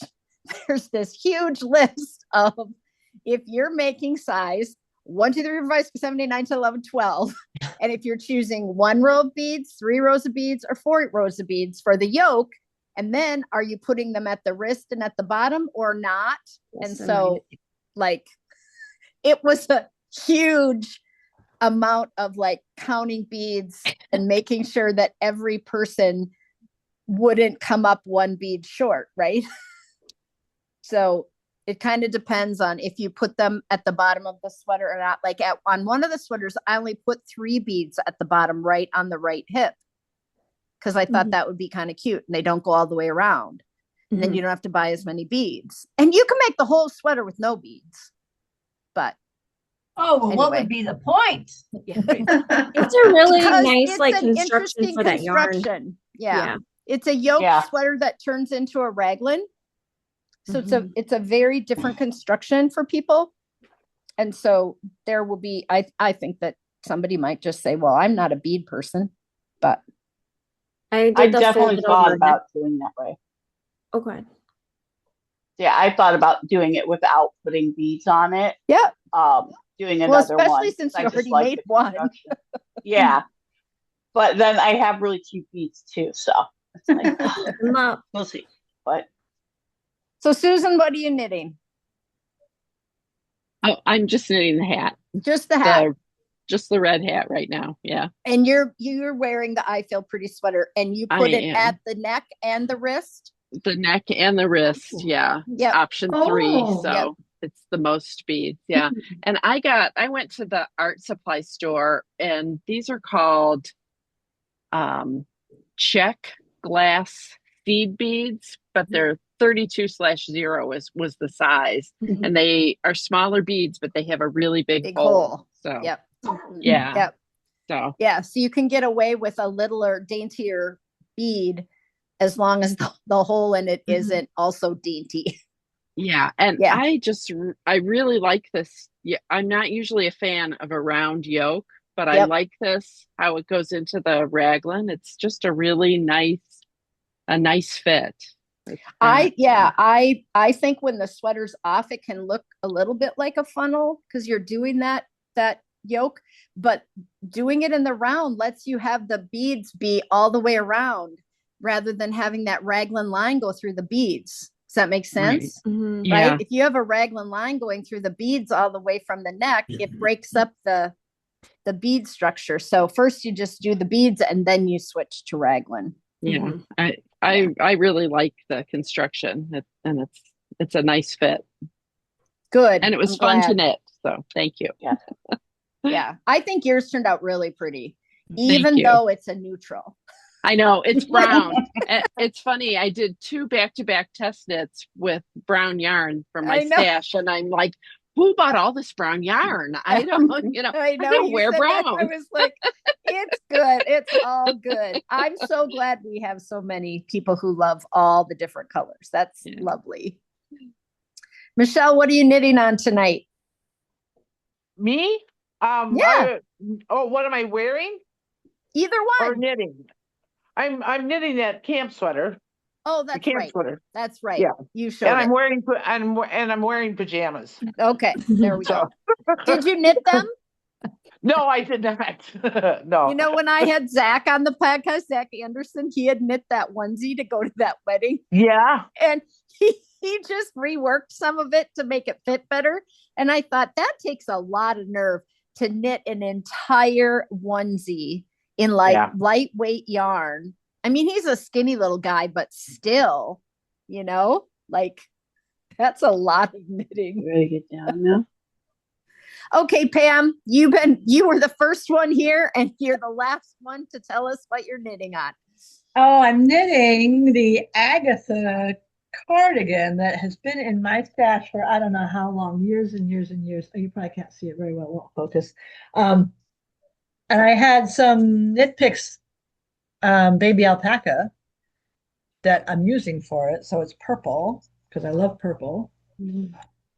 there's this huge list of, if you're making size 1, 2, 3, 4, 5, 6, 7, 8, 9, 10, 11, 12, and if you're choosing 1 row of beads, 3 rows of beads, or 4 rows of beads for the yoke, And then are you putting them at the wrist and at the bottom or not? Yes, and so like it was a huge amount of like counting beads and making sure that every person wouldn't come up one bead short, right? So it kind of depends on if you put them at the bottom of the sweater or not. Like on one of the sweaters, I only put 3 beads at the bottom right on the right hip because I thought that would be kind of cute and they don't go all the way around. And then you don't have to buy as many beads. And you can make the whole sweater with no beads. But anyway. What would be the point? It's a really nice like construction for that yarn. Yeah. It's a yoke sweater that turns into a raglan. So it's a very different construction for people. And so there will be, I think that somebody might just say, well, I'm not a bead person, but I definitely thought about doing that way. Oh, go ahead. Yeah, I thought about doing it without putting beads on it. Yeah. Doing another one. Especially since you already made one. Yeah. But then I have really cute beads too. So it's like, we'll see. But so Susan, what are you knitting? Oh, I'm just knitting the hat. Just the hat. Just the red hat right now. Yeah. And you're wearing the I Feel Pretty sweater and you put it at the neck and the wrist? The neck and the wrist. Yeah. Yep. Option 3. So it's the most beads. Yeah. And I went to the art supply store and these are called check glass seed beads, but they're 32/0 was the size. And they are smaller beads, but they have a really big hole. So yeah. So you can get away with a littler, daintier bead as long as the hole in it isn't also dainty. Yeah. And I really like this. Yeah. I'm not usually a fan of a round yoke, but I like this, how it goes into the raglan. It's just a really nice fit. I think when the sweater's off, it can look a little bit like a funnel because you're doing that yoke, but doing it in the round lets you have the beads be all the way around rather than having that raglan line go through the beads. Does that make sense? Right. Right? If you have a raglan line going through the beads all the way from the neck, it breaks up the bead structure. So first you just do the beads and then you switch to raglan. Yeah. I really like the construction and it's a nice fit. Good. And it was fun to knit. So thank you. Yeah. Yeah. I think yours turned out really pretty, even though it's a neutral. I know it's brown. It's funny. I did 2 back-to-back test knits with brown yarn from my stash. And I'm like, who bought all this brown yarn? I don't, I don't wear brown. I was like, it's good. It's all good. I'm so glad we have so many people who love all the different colors. That's lovely. Michelle, what are you knitting on tonight? Me? What am I wearing? Either one. Or knitting. I'm knitting that camp sweater. Oh, that's camp right. Sweater. That's right. Yeah, you showed. And I'm wearing pajamas. Okay, there we go. Did you knit them? No, I did not. No. You know, when I had Zach on the podcast, Zach Anderson, he had knit that onesie to go to that wedding. Yeah, and he just reworked some of it to make it fit better. And I thought that takes a lot of nerve to knit an entire onesie in lightweight yarn. I mean, he's a skinny little guy, but still, that's a lot of knitting. Ready to get down now? Okay, Pam, you were the first one here and you're the last one to tell us what you're knitting on. Oh, I'm knitting the Agatha cardigan that has been in my stash for I don't know how long, years and years and years. Oh, you probably can't see it very well, won't focus. And I had some knit picks, baby alpaca that I'm using for it. So it's purple because I love purple.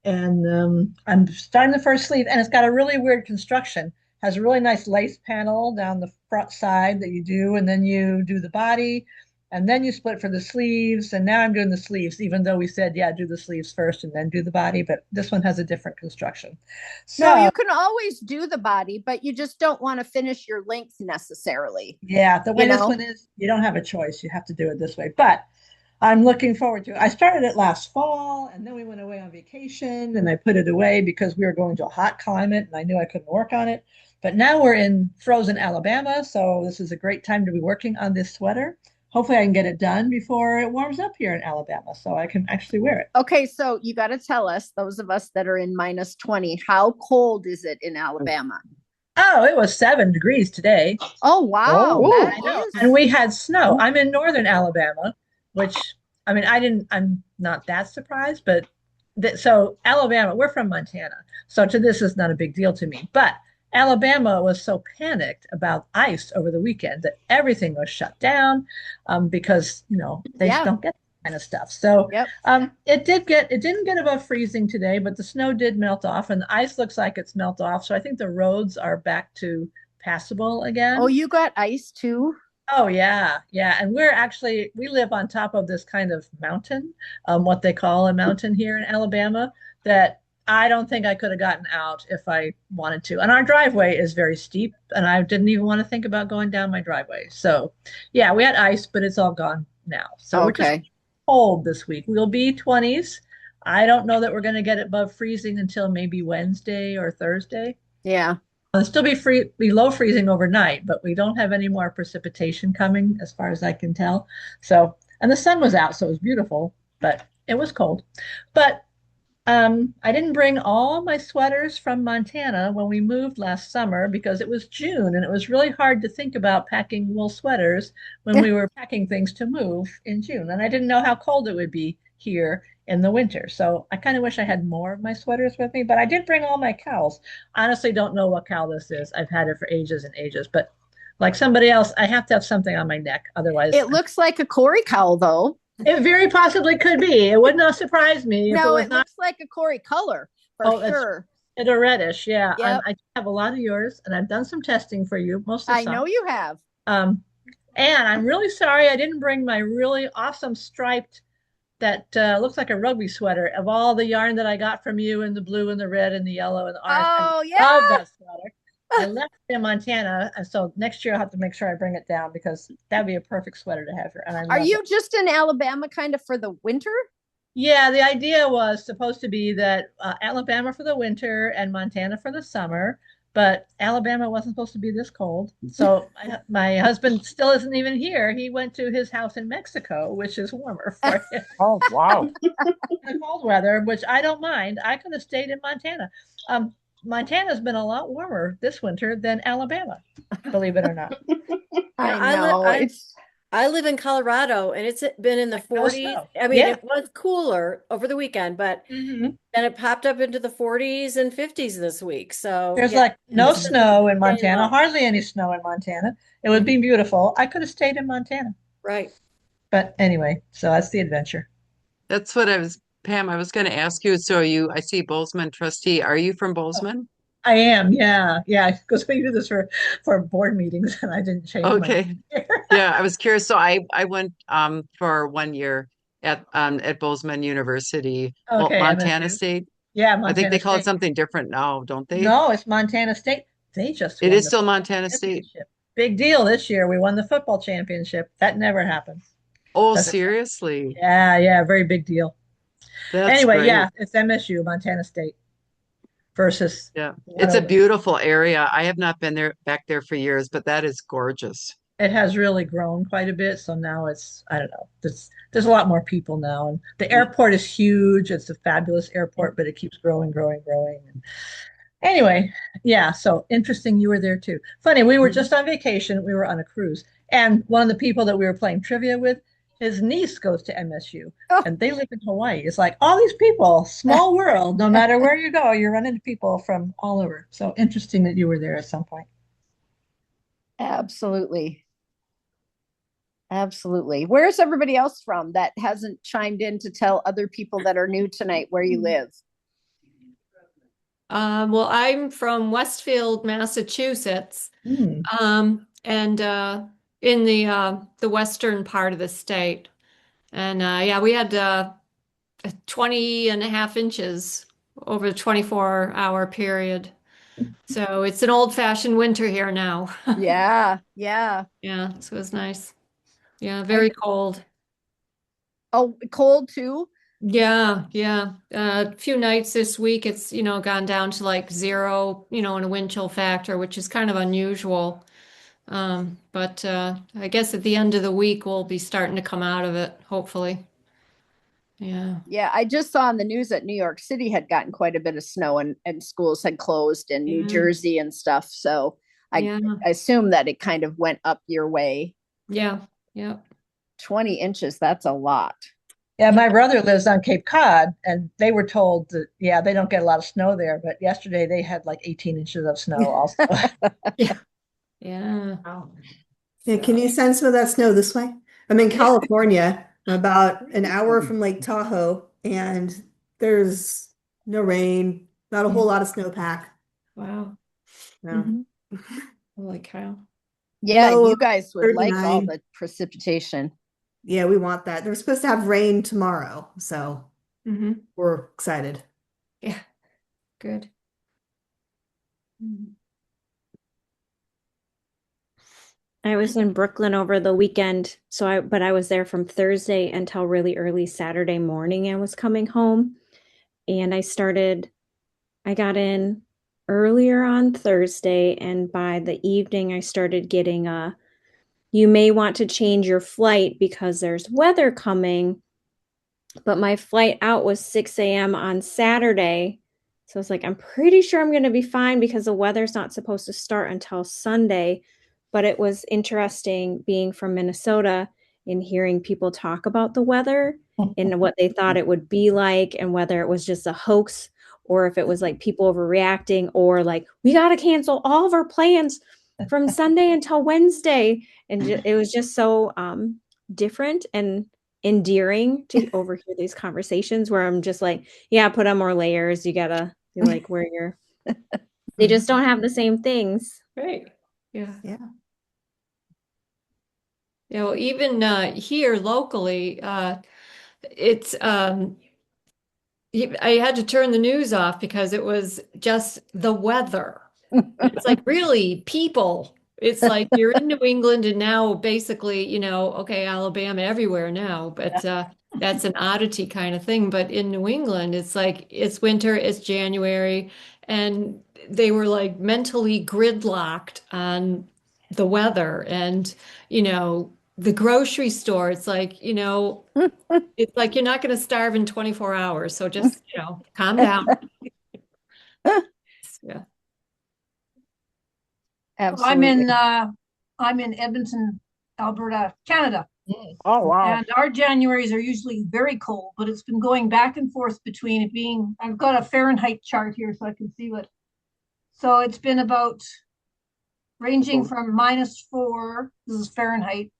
And I'm starting the first sleeve and it's got a really weird construction. Has a really nice lace panel down the front side that you do, and then you do the body, and then you split for the sleeves. And now I'm doing the sleeves, even though we said, do the sleeves first and then do the body. But this one has a different construction. So no, you can always do the body, but you just don't want to finish your length necessarily. Yeah, the way this one is, you don't have a choice. You have to do it this way. But I'm looking forward to it. I started it last fall and then we went away on vacation and I put it away because we were going to a hot climate and I knew I couldn't work on it. But now we're in frozen Alabama, so this is a great time to be working on this sweater. Hopefully I can get it done before it warms up here in Alabama so I can actually wear it. Okay, so you got to tell us, those of us that are in -20, how cold is it in Alabama? Oh, it was 7 degrees today. Oh, wow. Oh, I know. And we had snow. I'm in northern Alabama, which I mean, I'm not that surprised, but so Alabama, we're from Montana. So to this is not a big deal to me. But Alabama was so panicked about ice over the weekend that everything was shut down because, they just don't get that kind of stuff. So it didn't get above freezing today, but the snow did melt off and the ice looks like it's melt off. So I think the roads are back to passable again. Oh, you got ice too? Oh yeah, yeah. And we live on top of this kind of mountain, what they call a mountain here in Alabama, that I don't think I could have gotten out if I wanted to. And our driveway is very steep, and I didn't even want to think about going down my driveway. So yeah, we had ice, but it's all gone now. So we're just cold this week. We'll be 20s. I don't know that we're going to get above freezing until maybe Wednesday or Thursday. Yeah. It'll still be below freezing overnight, but we don't have any more precipitation coming as far as I can tell. So, and the sun was out, so it was beautiful, but it was cold. But I didn't bring all my sweaters from Montana when we moved last summer because it was June and it was really hard to think about packing wool sweaters when we were packing things to move in June. And I didn't know how cold it would be here in the winter. So I kind of wish I had more of my sweaters with me, but I did bring all my cows. Honestly, don't know what cow this is. I've had it for ages and ages, but like somebody else, I have to have something on my neck. Otherwise, it looks like a Cori cowl, though. It very possibly could be. It would not surprise me. No, it looks like a Cori color for sure. It's a reddish, yeah. Yep. I have a lot of yours, and I've done some testing for you. Most of the I know you have. And I'm really sorry I didn't bring my really awesome striped that looks like a rugby sweater of all the yarn that I got from you in the blue and the red and the yellow and the orange. Oh, I love that sweater. I left it in Montana, and so next year I'll have to make sure I bring it down because that'd be a perfect sweater to have here. And are you just in Alabama kind of for the winter? Yeah, the idea was supposed to be that Alabama for the winter and Montana for the summer, but Alabama wasn't supposed to be this cold. So my husband still isn't even here. He went to his house in Mexico, which is warmer for him. Oh, wow. The cold weather, which I don't mind. I could have stayed in Montana. Montana's been a lot warmer this winter than Alabama, believe it or not. I know. I live in Colorado and it's been in the 40s. I mean, it was cooler over the weekend, but then it popped up into the 40s and 50s this week. So there's like no snow in Montana, hardly any snow in Montana. It would be beautiful. I could have stayed in Montana. Right. But anyway, so that's the adventure. That's what Pam, I was going to ask you. So I see Bozeman trustee. Are you from Bozeman? I am. Yeah. Yeah. Because we do this for board meetings and I didn't change. Okay. Yeah. I was curious. So I went for 1 year at Bozeman University, Montana State. Yeah. Montana I think they call State. it something different now, don't they? No, it's Montana State. They just It is still Montana State. Big deal this year. We won the football championship. That never happens. Oh, seriously? Yeah. Yeah. Very big deal. Anyway, great. yeah, it's MSU, Montana State versus. Yeah, it's a beautiful area. I have not been back there for years, but that is gorgeous. It has really grown quite a bit. So now I don't know, there's a lot more people now. And the airport is huge. It's a fabulous airport, but it keeps growing. And anyway, yeah, so interesting you were there too. Funny, we were just on vacation. We were on a cruise. And one of the people that we were playing trivia with, his niece goes to MSU and they live in Hawaii. It's like all these people, small world, no matter where you go, you're running into people from all over. So interesting that you were there at some point. Absolutely. Absolutely. Where's everybody else from that hasn't chimed in to tell other people that are new tonight where you live? Well, I'm from Westfield, Massachusetts. And in the western part of the state. And yeah, we had 20 and a half inches over a 24-hour period. So it's an old-fashioned winter here now. Yeah. Yeah, so it was nice. Yeah, very cold. Oh, cold too? Yeah. A few nights this week, it's, gone down to like 0, in a wind chill factor, which is kind of unusual. But I guess at the end of the week, we'll be starting to come out of it, hopefully. Yeah. Yeah, I just saw on the news that New York City had gotten quite a bit of snow and schools had closed in New Jersey and stuff. So I assume that it kind of went up your way. Yeah. 20 inches, that's a lot. Yeah, my brother lives on Cape Cod, and they were told that, they don't get a lot of snow there, but yesterday they had like 18 inches of snow also. Yeah. Wow. Yeah, can you send some of that snow this way? I'm in California, about an hour from Lake Tahoe, and there's no rain, not a whole lot of snowpack. Wow. No. Holy cow. Yeah, you guys would like all the precipitation. Yeah, we want that. They're supposed to have rain tomorrow, so we're excited. Yeah, good. I was in Brooklyn over the weekend, but I was there from Thursday until really early Saturday morning. I was coming home, and I got in earlier on Thursday, and by the evening I started getting you may want to change your flight because there's weather coming. But my flight out was 6 a.m. on Saturday. So I was like, I'm pretty sure I'm going to be fine because the weather's not supposed to start until Sunday. But it was interesting being from Minnesota and hearing people talk about the weather and what they thought it would be like and whether it was just a hoax or if it was like people overreacting or like, we got to cancel all of our plans from Sunday until Wednesday. And it was just so different and endearing to overhear these conversations where I'm just like, yeah, put on more layers. You gotta like where you're they just don't have the same things. Right. Yeah. Well, even here locally, it's I had to turn the news off because it was just the weather. It's like really people. It's like you're in New England and now basically, okay, Alabama everywhere now, but that's an oddity kind of thing. But in New England, it's like it's winter, it's January, and they were like mentally gridlocked on the weather and, the grocery store. It's like, it's like you're not going to starve in 24 hours. So just, calm down. Yeah. Absolutely. I'm in Edmonton, Alberta, Canada. Oh, wow. And our Januaries are usually very cold, but it's been going back and forth between it being, I've got a Fahrenheit chart here so I can see so it's been about ranging from -4, this is Fahrenheit,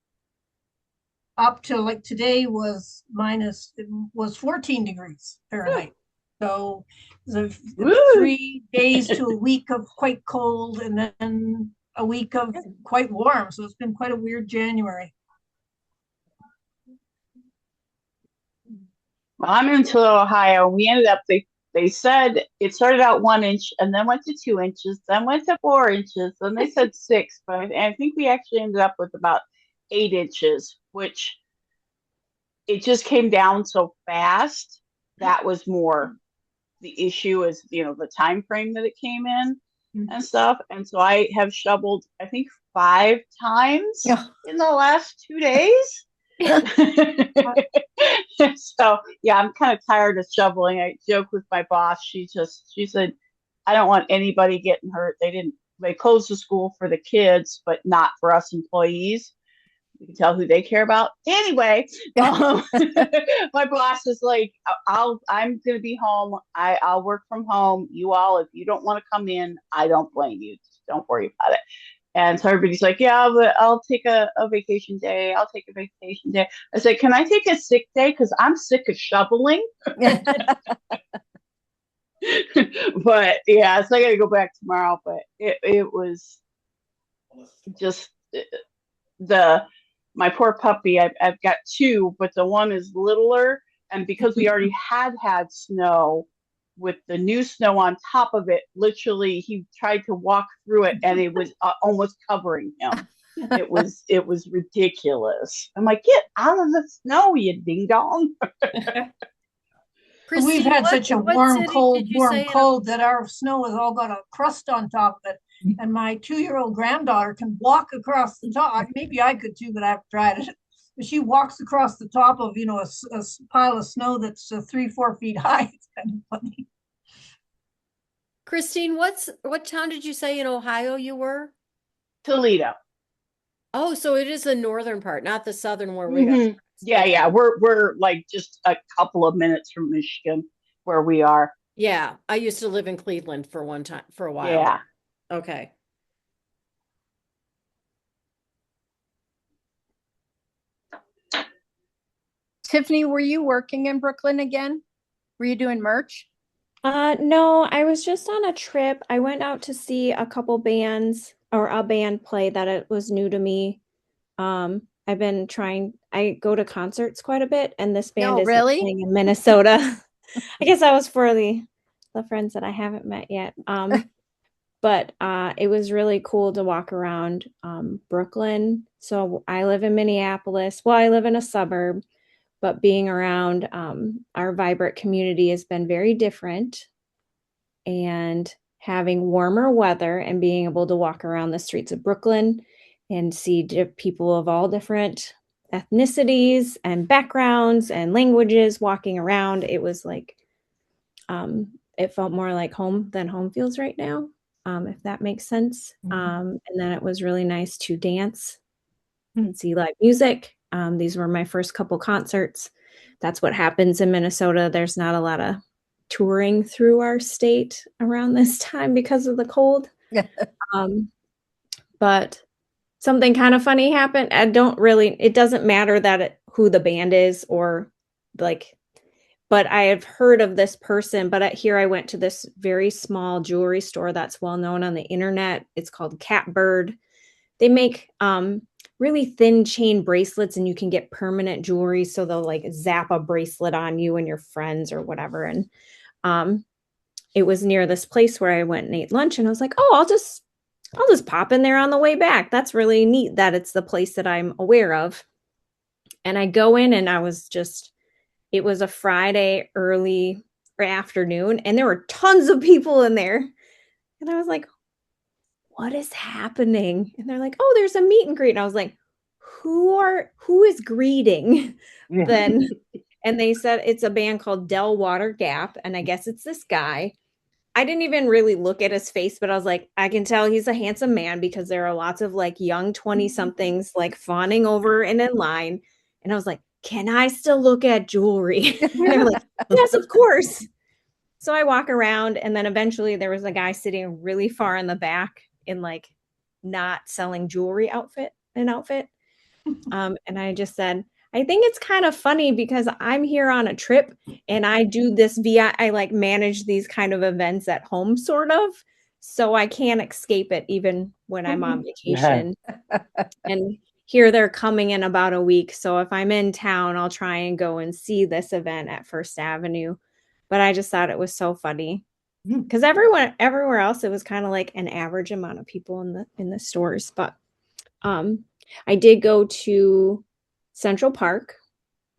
up to like today was 14 degrees Fahrenheit. So the 3 days to a week of quite cold and then a week of quite warm. So it's been quite a weird January. I'm in Toledo, Ohio. We ended up, they said it started out 1 inch and then went to 2 inches, then went to 4 inches, then they said 6, but I think we actually ended up with about 8 inches, which it just came down so fast. That was more the issue is, the time frame that it came in and stuff. And so I have shoveled, I think 5 times in the last 2 days. So yeah, I'm kind of tired of shoveling. I joke with my boss. She said, I don't want anybody getting hurt. They closed the school for the kids, but not for us employees. You can tell who they care about. Anyway, my boss is like, I'm going to be home. I'll work from home. You all, if you don't want to come in, I don't blame you. Just don't worry about it. And so everybody's like, yeah, but I'll take a vacation day. I'll take a vacation day. I said, can I take a sick day? Because I'm sick of shoveling. But yeah, so I got to go back tomorrow. But it was just my poor puppy. I've got 2, but the one is littler. And because we already had snow, with the new snow on top of it, literally he tried to walk through it and it was almost covering him. It was ridiculous. I'm like, get out of the snow, you ding dong. We've had such a warm, cold that our snow has all got a crust on top of it. And my 2-year-old granddaughter can walk across the top. Maybe I could too, but I haven't tried it. But she walks across the top of, a pile of snow that's 3-4 feet high. It's kind of funny. Christine, what town did you say in Ohio you were? Toledo. Oh, so it is the northern part, not the southern where we got. Yeah, okay. Yeah. We're like just a couple of minutes from Michigan where we are. Yeah. I used to live in Cleveland for a while. Yeah. Okay. Tiffany, were you working in Brooklyn again? Were you doing merch? No, I was just on a trip. I went out to see a couple bands or a band play that it was new to me. I go to concerts quite a bit, and this band is playing in Minnesota. I guess that was for the friends that I haven't met yet. But it was really cool to walk around Brooklyn. So I live in Minneapolis. Well, I live in a suburb, but being around our vibrant community has been very different. And having warmer weather and being able to walk around the streets of Brooklyn and see people of all different ethnicities and backgrounds and languages walking around, it was like, it felt more like home than home feels right now, if that makes sense. And then it was really nice to dance and see live music. These were my first couple concerts. That's what happens in Minnesota. There's not a lot of touring through our state around this time because of the cold. But something kind of funny happened. It doesn't matter who the band is or but I have heard of this person, but here I went to this very small jewelry store that's well known on the internet. It's called Catbird. They make really thin chain bracelets, and you can get permanent jewelry. So they'll like zap a bracelet on you and your friends or whatever. And it was near this place where I went and ate lunch, and I was like, oh, I'll just pop in there on the way back. That's really neat that it's the place that I'm aware of. And I go in, and it was a Friday early afternoon, and there were tons of people in there. And I was like, what is happening? And they're like, oh, there's a meet and greet. And I was like, who is greeting then? And they said it's a band called Del Water Gap. And I guess it's this guy. I didn't even really look at his face, but I was like, I can tell he's a handsome man because there are lots of like young 20 somethings like fawning over and in line. And I was like, can I still look at jewelry? And they were like, yes, of course. So I walk around, and then eventually there was a guy sitting really far in the back in like not selling jewelry outfit. And I just said, I think it's kind of funny because I'm here on a trip and I do this I like manage these kind of events at home sort of. So I can't escape it even when I'm on vacation. And here they're coming in about a week. So if I'm in town, I'll try and go and see this event at First Avenue. But I just thought it was so funny because everywhere else, it was kind of like an average amount of people in the stores. But I did go to Central Park,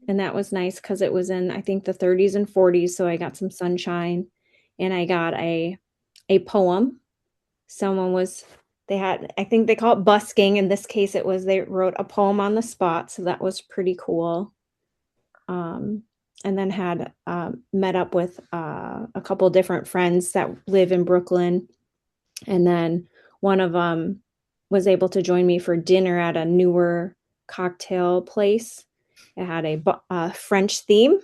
and that was nice because it was in, I think, the 30s and 40s. So I got some sunshine, and I got a poem. I think they call it busking. In this case, they wrote a poem on the spot. So that was pretty cool. And then had met up with a couple different friends that live in Brooklyn. And then one of them was able to join me for dinner at a newer cocktail place. It had a French theme,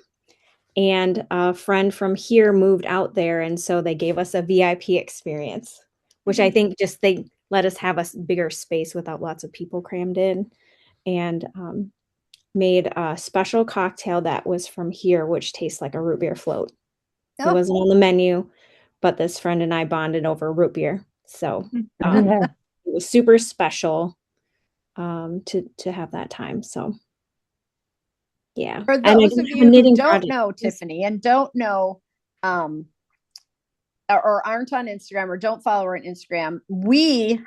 and a friend from here moved out there. And so they gave us a VIP experience, which I think they let us have a bigger space without lots of people crammed in, and made a special cocktail that was from here, which tastes like a root beer float. It wasn't on the menu, but this friend and I bonded over root beer. So it was super special to have that time. So yeah. For those of you who don't know Tiffany and don't know or aren't on Instagram or don't follow her on Instagram,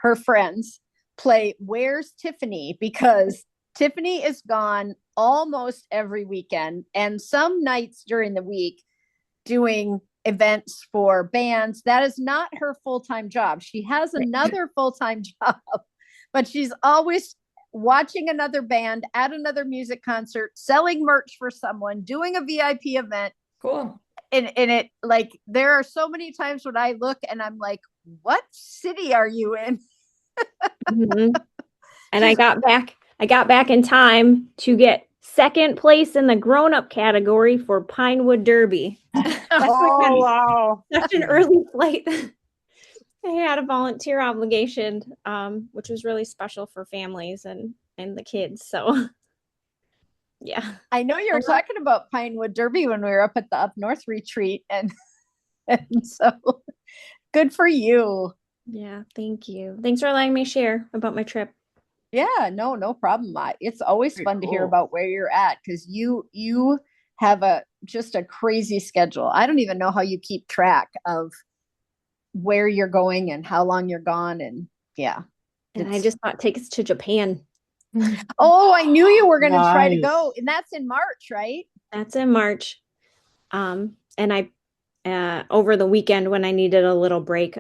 her friends, play Where's Tiffany, because Tiffany is gone almost every weekend and some nights during the week doing events for bands. That is not her full-time job. She has another full-time job, but she's always watching another band at another music concert, selling merch for someone, doing a VIP event. Cool. And it, like, there are so many times when I look and I'm like, what city are you in? Mm-hmm. And I got back in time to get second place in the grown-up category for Pinewood Derby. Wow. Such an early flight. I had a volunteer obligation, which was really special for families and the kids. So yeah. I know you were talking about Pinewood Derby when we were up at the Up North retreat, and so good for you. Yeah, thank you. Thanks for letting me share about my trip. Yeah, no problem. It's always fun to hear about where you're at, because you have just a crazy schedule. I don't even know how you keep track of where you're going and how long you're gone. And yeah. And I just bought tickets to Japan. Oh, I knew you were going to try to go. And that's in March, right? That's in March. And I, over the weekend when I needed a little break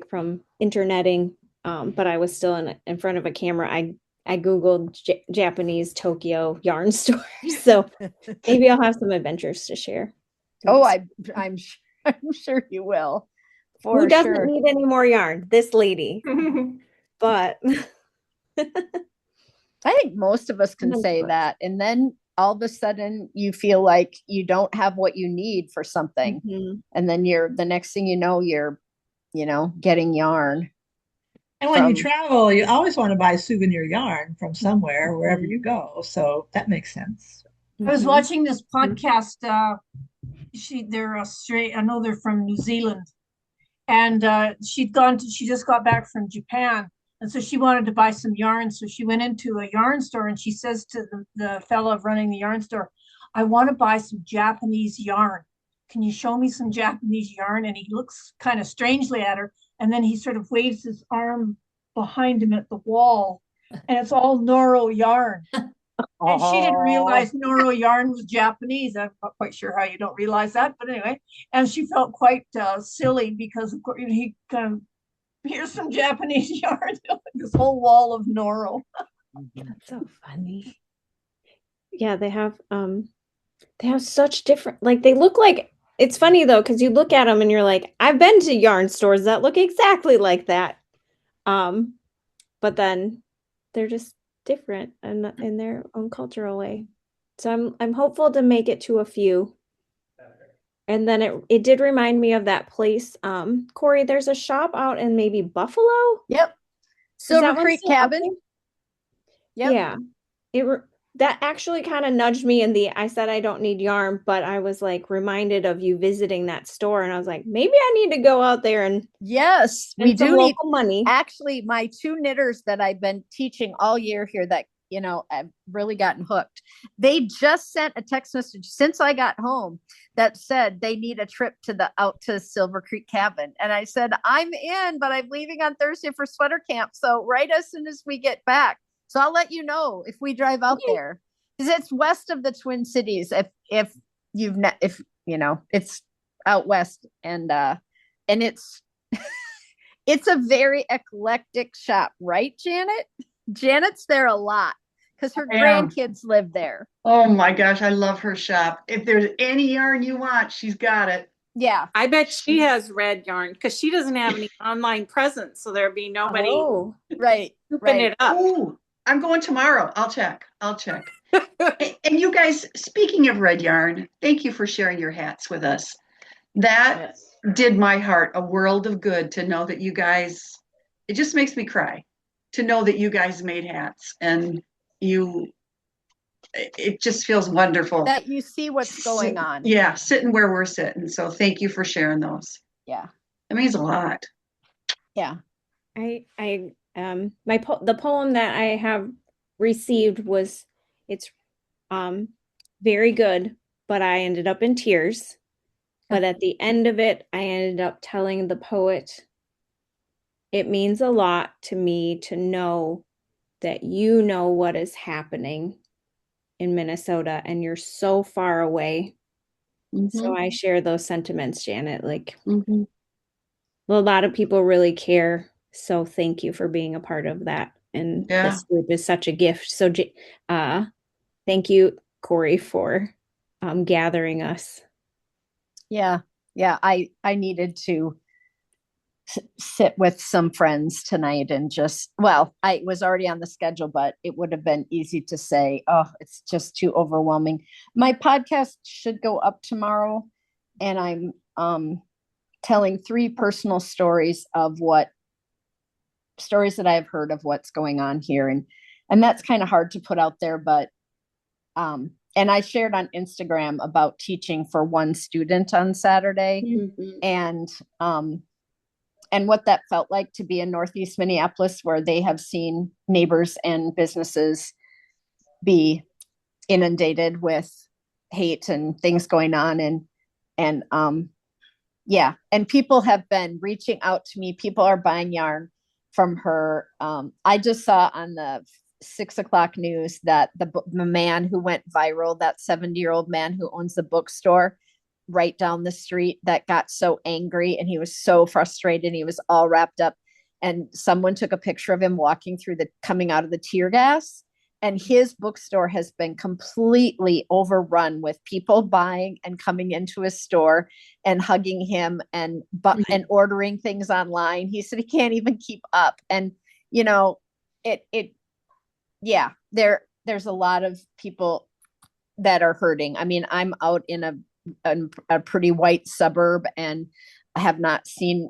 from interneting, but I was still in front of a camera, I Googled Japanese Tokyo yarn stores. So maybe I'll have some adventures to share. Oh, I'm sure you will. Who doesn't need any more yarn? This lady. But I think most of us can say that. And then all of a sudden you feel like you don't have what you need for something. Mm-hmm. And then the next thing you know, you're, getting yarn. And when you travel, you always want to buy souvenir yarn from somewhere, wherever you go. So that makes sense. I was watching this podcast. They're Australian. I know they're from New Zealand, and she just got back from Japan, and so she wanted to buy some yarn. So she went into a yarn store, and she says to the fellow running the yarn store, "I want to buy some Japanese yarn. Can you show me some Japanese yarn?" And he looks kind of strangely at her, and then he sort of waves his arm behind him at the wall, and it's all Noro yarn. And she didn't realize Noro yarn was Japanese. I'm not quite sure how you don't realize that, but anyway. And she felt quite silly because, of course, he kind of, here's some Japanese yarn, this whole wall of Noro. That's so funny. Yeah, they have such different, like, they look like, it's funny though, because you look at them and you're like, I've been to yarn stores that look exactly like that. But then they're just different and in their own cultural way. So I'm hopeful to make it to a few. And then it did remind me of that place. Cori, there's a shop out in maybe Buffalo. Yep. Silver Creek Cabin. Yep. Yeah. That actually kind of nudged me I said I don't need yarn, but I was like reminded of you visiting that store, and I was like, maybe I need to go out there and we do need money. Actually, my two knitters that I've been teaching all year here that I've really gotten hooked. They just sent a text message since I got home that said they need a trip out to Silver Creek Cabin, and I said I'm in, but I'm leaving on Thursday for sweater camp. So right as soon as we get back. So I'll let you know if we drive out there, because it's west of the Twin Cities. If it's out west, and it's it's a very eclectic shop, right, Janet? Janet's there a lot because her grandkids live there. Oh my gosh, I love her shop. If there's any yarn you want, she's got it. Yeah, I bet she has red yarn because she doesn't have any online presence, so there'd be nobody. Oh, right. It up. Oh, I'm going tomorrow. I'll check. And you guys, speaking of red yarn, thank you for sharing your hats with us. That did my heart a world of good to know that you guys, it just makes me cry to know that you guys made hats, and it just feels wonderful. That you see what's going on. Yeah, sitting where we're sitting. So thank you for sharing those. Yeah. It means a lot. Yeah. The poem that I have received it's very good, but I ended up in tears. But at the end of it, I ended up telling the poet it means a lot to me to know that you know what is happening in Minnesota and you're so far away. So I share those sentiments, Janet. Like a lot of people really care. So thank you for being a part of that. And this group is such a gift. So thank you, Cori, for gathering us. Yeah. I needed to sit with some friends tonight and I was already on the schedule, but it would have been easy to say, oh, it's just too overwhelming. My podcast should go up tomorrow, and I'm telling 3 personal stories that I've heard of what's going on here. And that's kind of hard to put out there, but and I shared on Instagram about teaching for 1 student on Saturday, and what that felt like to be in Northeast Minneapolis, where they have seen neighbors and businesses be inundated with hate and things going on. And people have been reaching out to me. People are buying yarn from her. I just saw on the 6 o'clock news that the man who went viral, that 70-year-old man who owns the bookstore right down the street, that got so angry and he was so frustrated. He was all wrapped up, and someone took a picture of him coming out of the tear gas. And his bookstore has been completely overrun with people buying and coming into his store and hugging him and ordering things online. He said he can't even keep up. And, there's a lot of people that are hurting. I mean, I'm out in a pretty white suburb, and I have not seen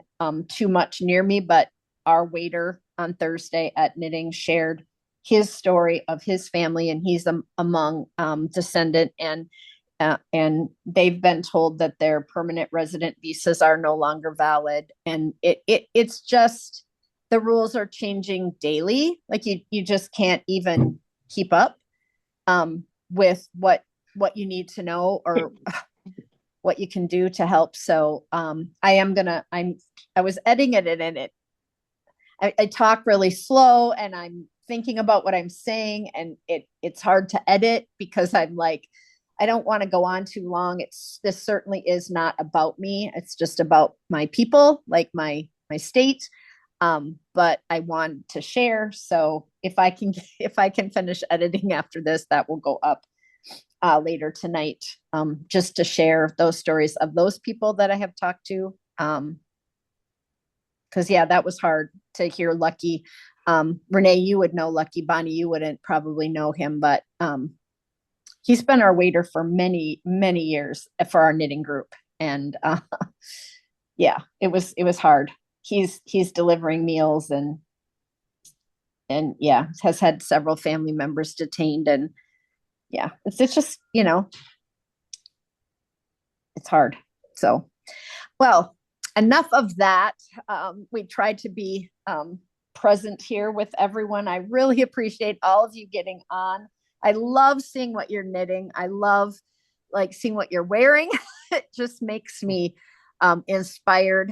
too much near me, but our waiter on Thursday at Knitting shared his story of his family, and he's among descendant, and they've been told that their permanent resident visas are no longer valid. And it's just, the rules are changing daily. Like you just can't even keep up with what you need to know or what you can do to help. So I was editing it, and I talk really slow, and I'm thinking about what I'm saying, and it's hard to edit because I'm like, I don't want to go on too long. This certainly is not about me. It's just about my people, like my state. But I want to share. So if I can finish editing after this, that will go up later tonight, just to share those stories of those people that I have talked to. Because that was hard to hear. Lucky, Renee, you would know Lucky. Bonnie, you wouldn't probably know him, but he's been our waiter for many, many years for our knitting group. And it was hard. He's delivering meals and has had several family members detained, and it's just, it's hard. So, well, enough of that. We tried to be present here with everyone. I really appreciate all of you getting on. I love seeing what you're knitting. I love seeing what you're wearing. It just makes me inspired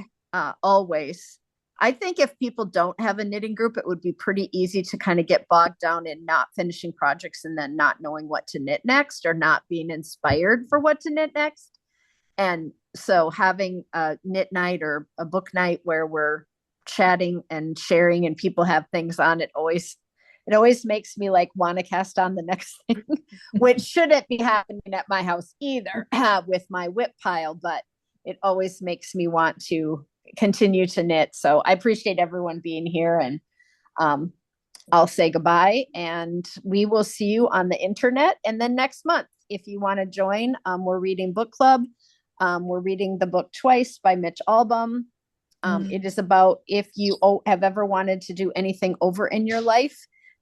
always. I think if people don't have a knitting group, it would be pretty easy to kind of get bogged down in not finishing projects and then not knowing what to knit next, or not being inspired for what to knit next. And so having a knit night or a book night where we're chatting and sharing and people have things on, it always makes me want to cast on the next thing, which shouldn't be happening at my house either with my whip pile, but it always makes me want to continue to knit. So I appreciate everyone being here, and I'll say goodbye, and we will see you on the internet. And then next month, if you want to join, we're reading book club. We're reading the book Twice by Mitch Albom. It is about if you have ever wanted to do anything over in your life,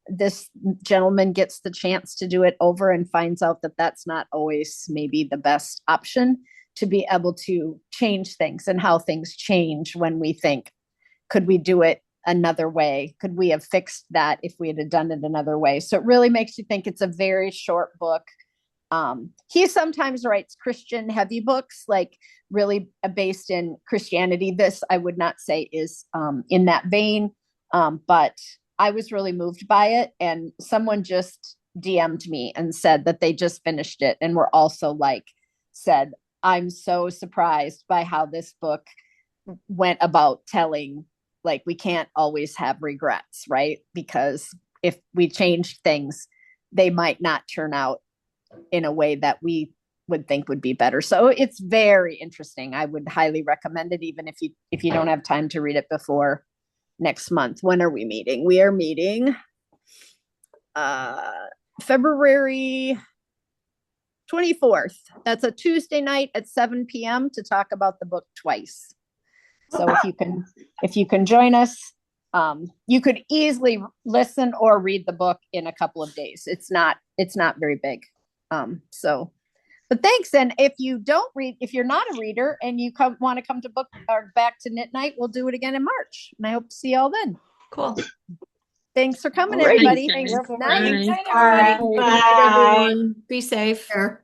this gentleman gets the chance to do it over and finds out that that's not always maybe the best option, to be able to change things and how things change when we think, could we do it another way? Could we have fixed that if we had done it another way? So it really makes you think. It's a very short book. He sometimes writes Christian heavy books, like really based in Christianity. This I would not say is in that vein, but I was really moved by it. And someone just DM'd me and said that they just finished it and were also said, I'm so surprised by how this book went about telling, we can't always have regrets, right? Because if we change things, they might not turn out in a way that we would think would be better. So it's very interesting. I would highly recommend it, even if you don't have time to read it before next month. When are we meeting? We are meeting February 24th. That's a Tuesday night at 7 p.m. to talk about the book twice. So if you can join us, you could easily listen or read the book in a couple of days. It's not very big. But thanks. And if you don't read, if you're not a reader and you want to come to book or back to Knit Night, we'll do it again in March. And I hope to see you all then. Cool. Thanks for coming, everybody. Thanks. Night. Bye. Bye, everyone. Be safe. Sure.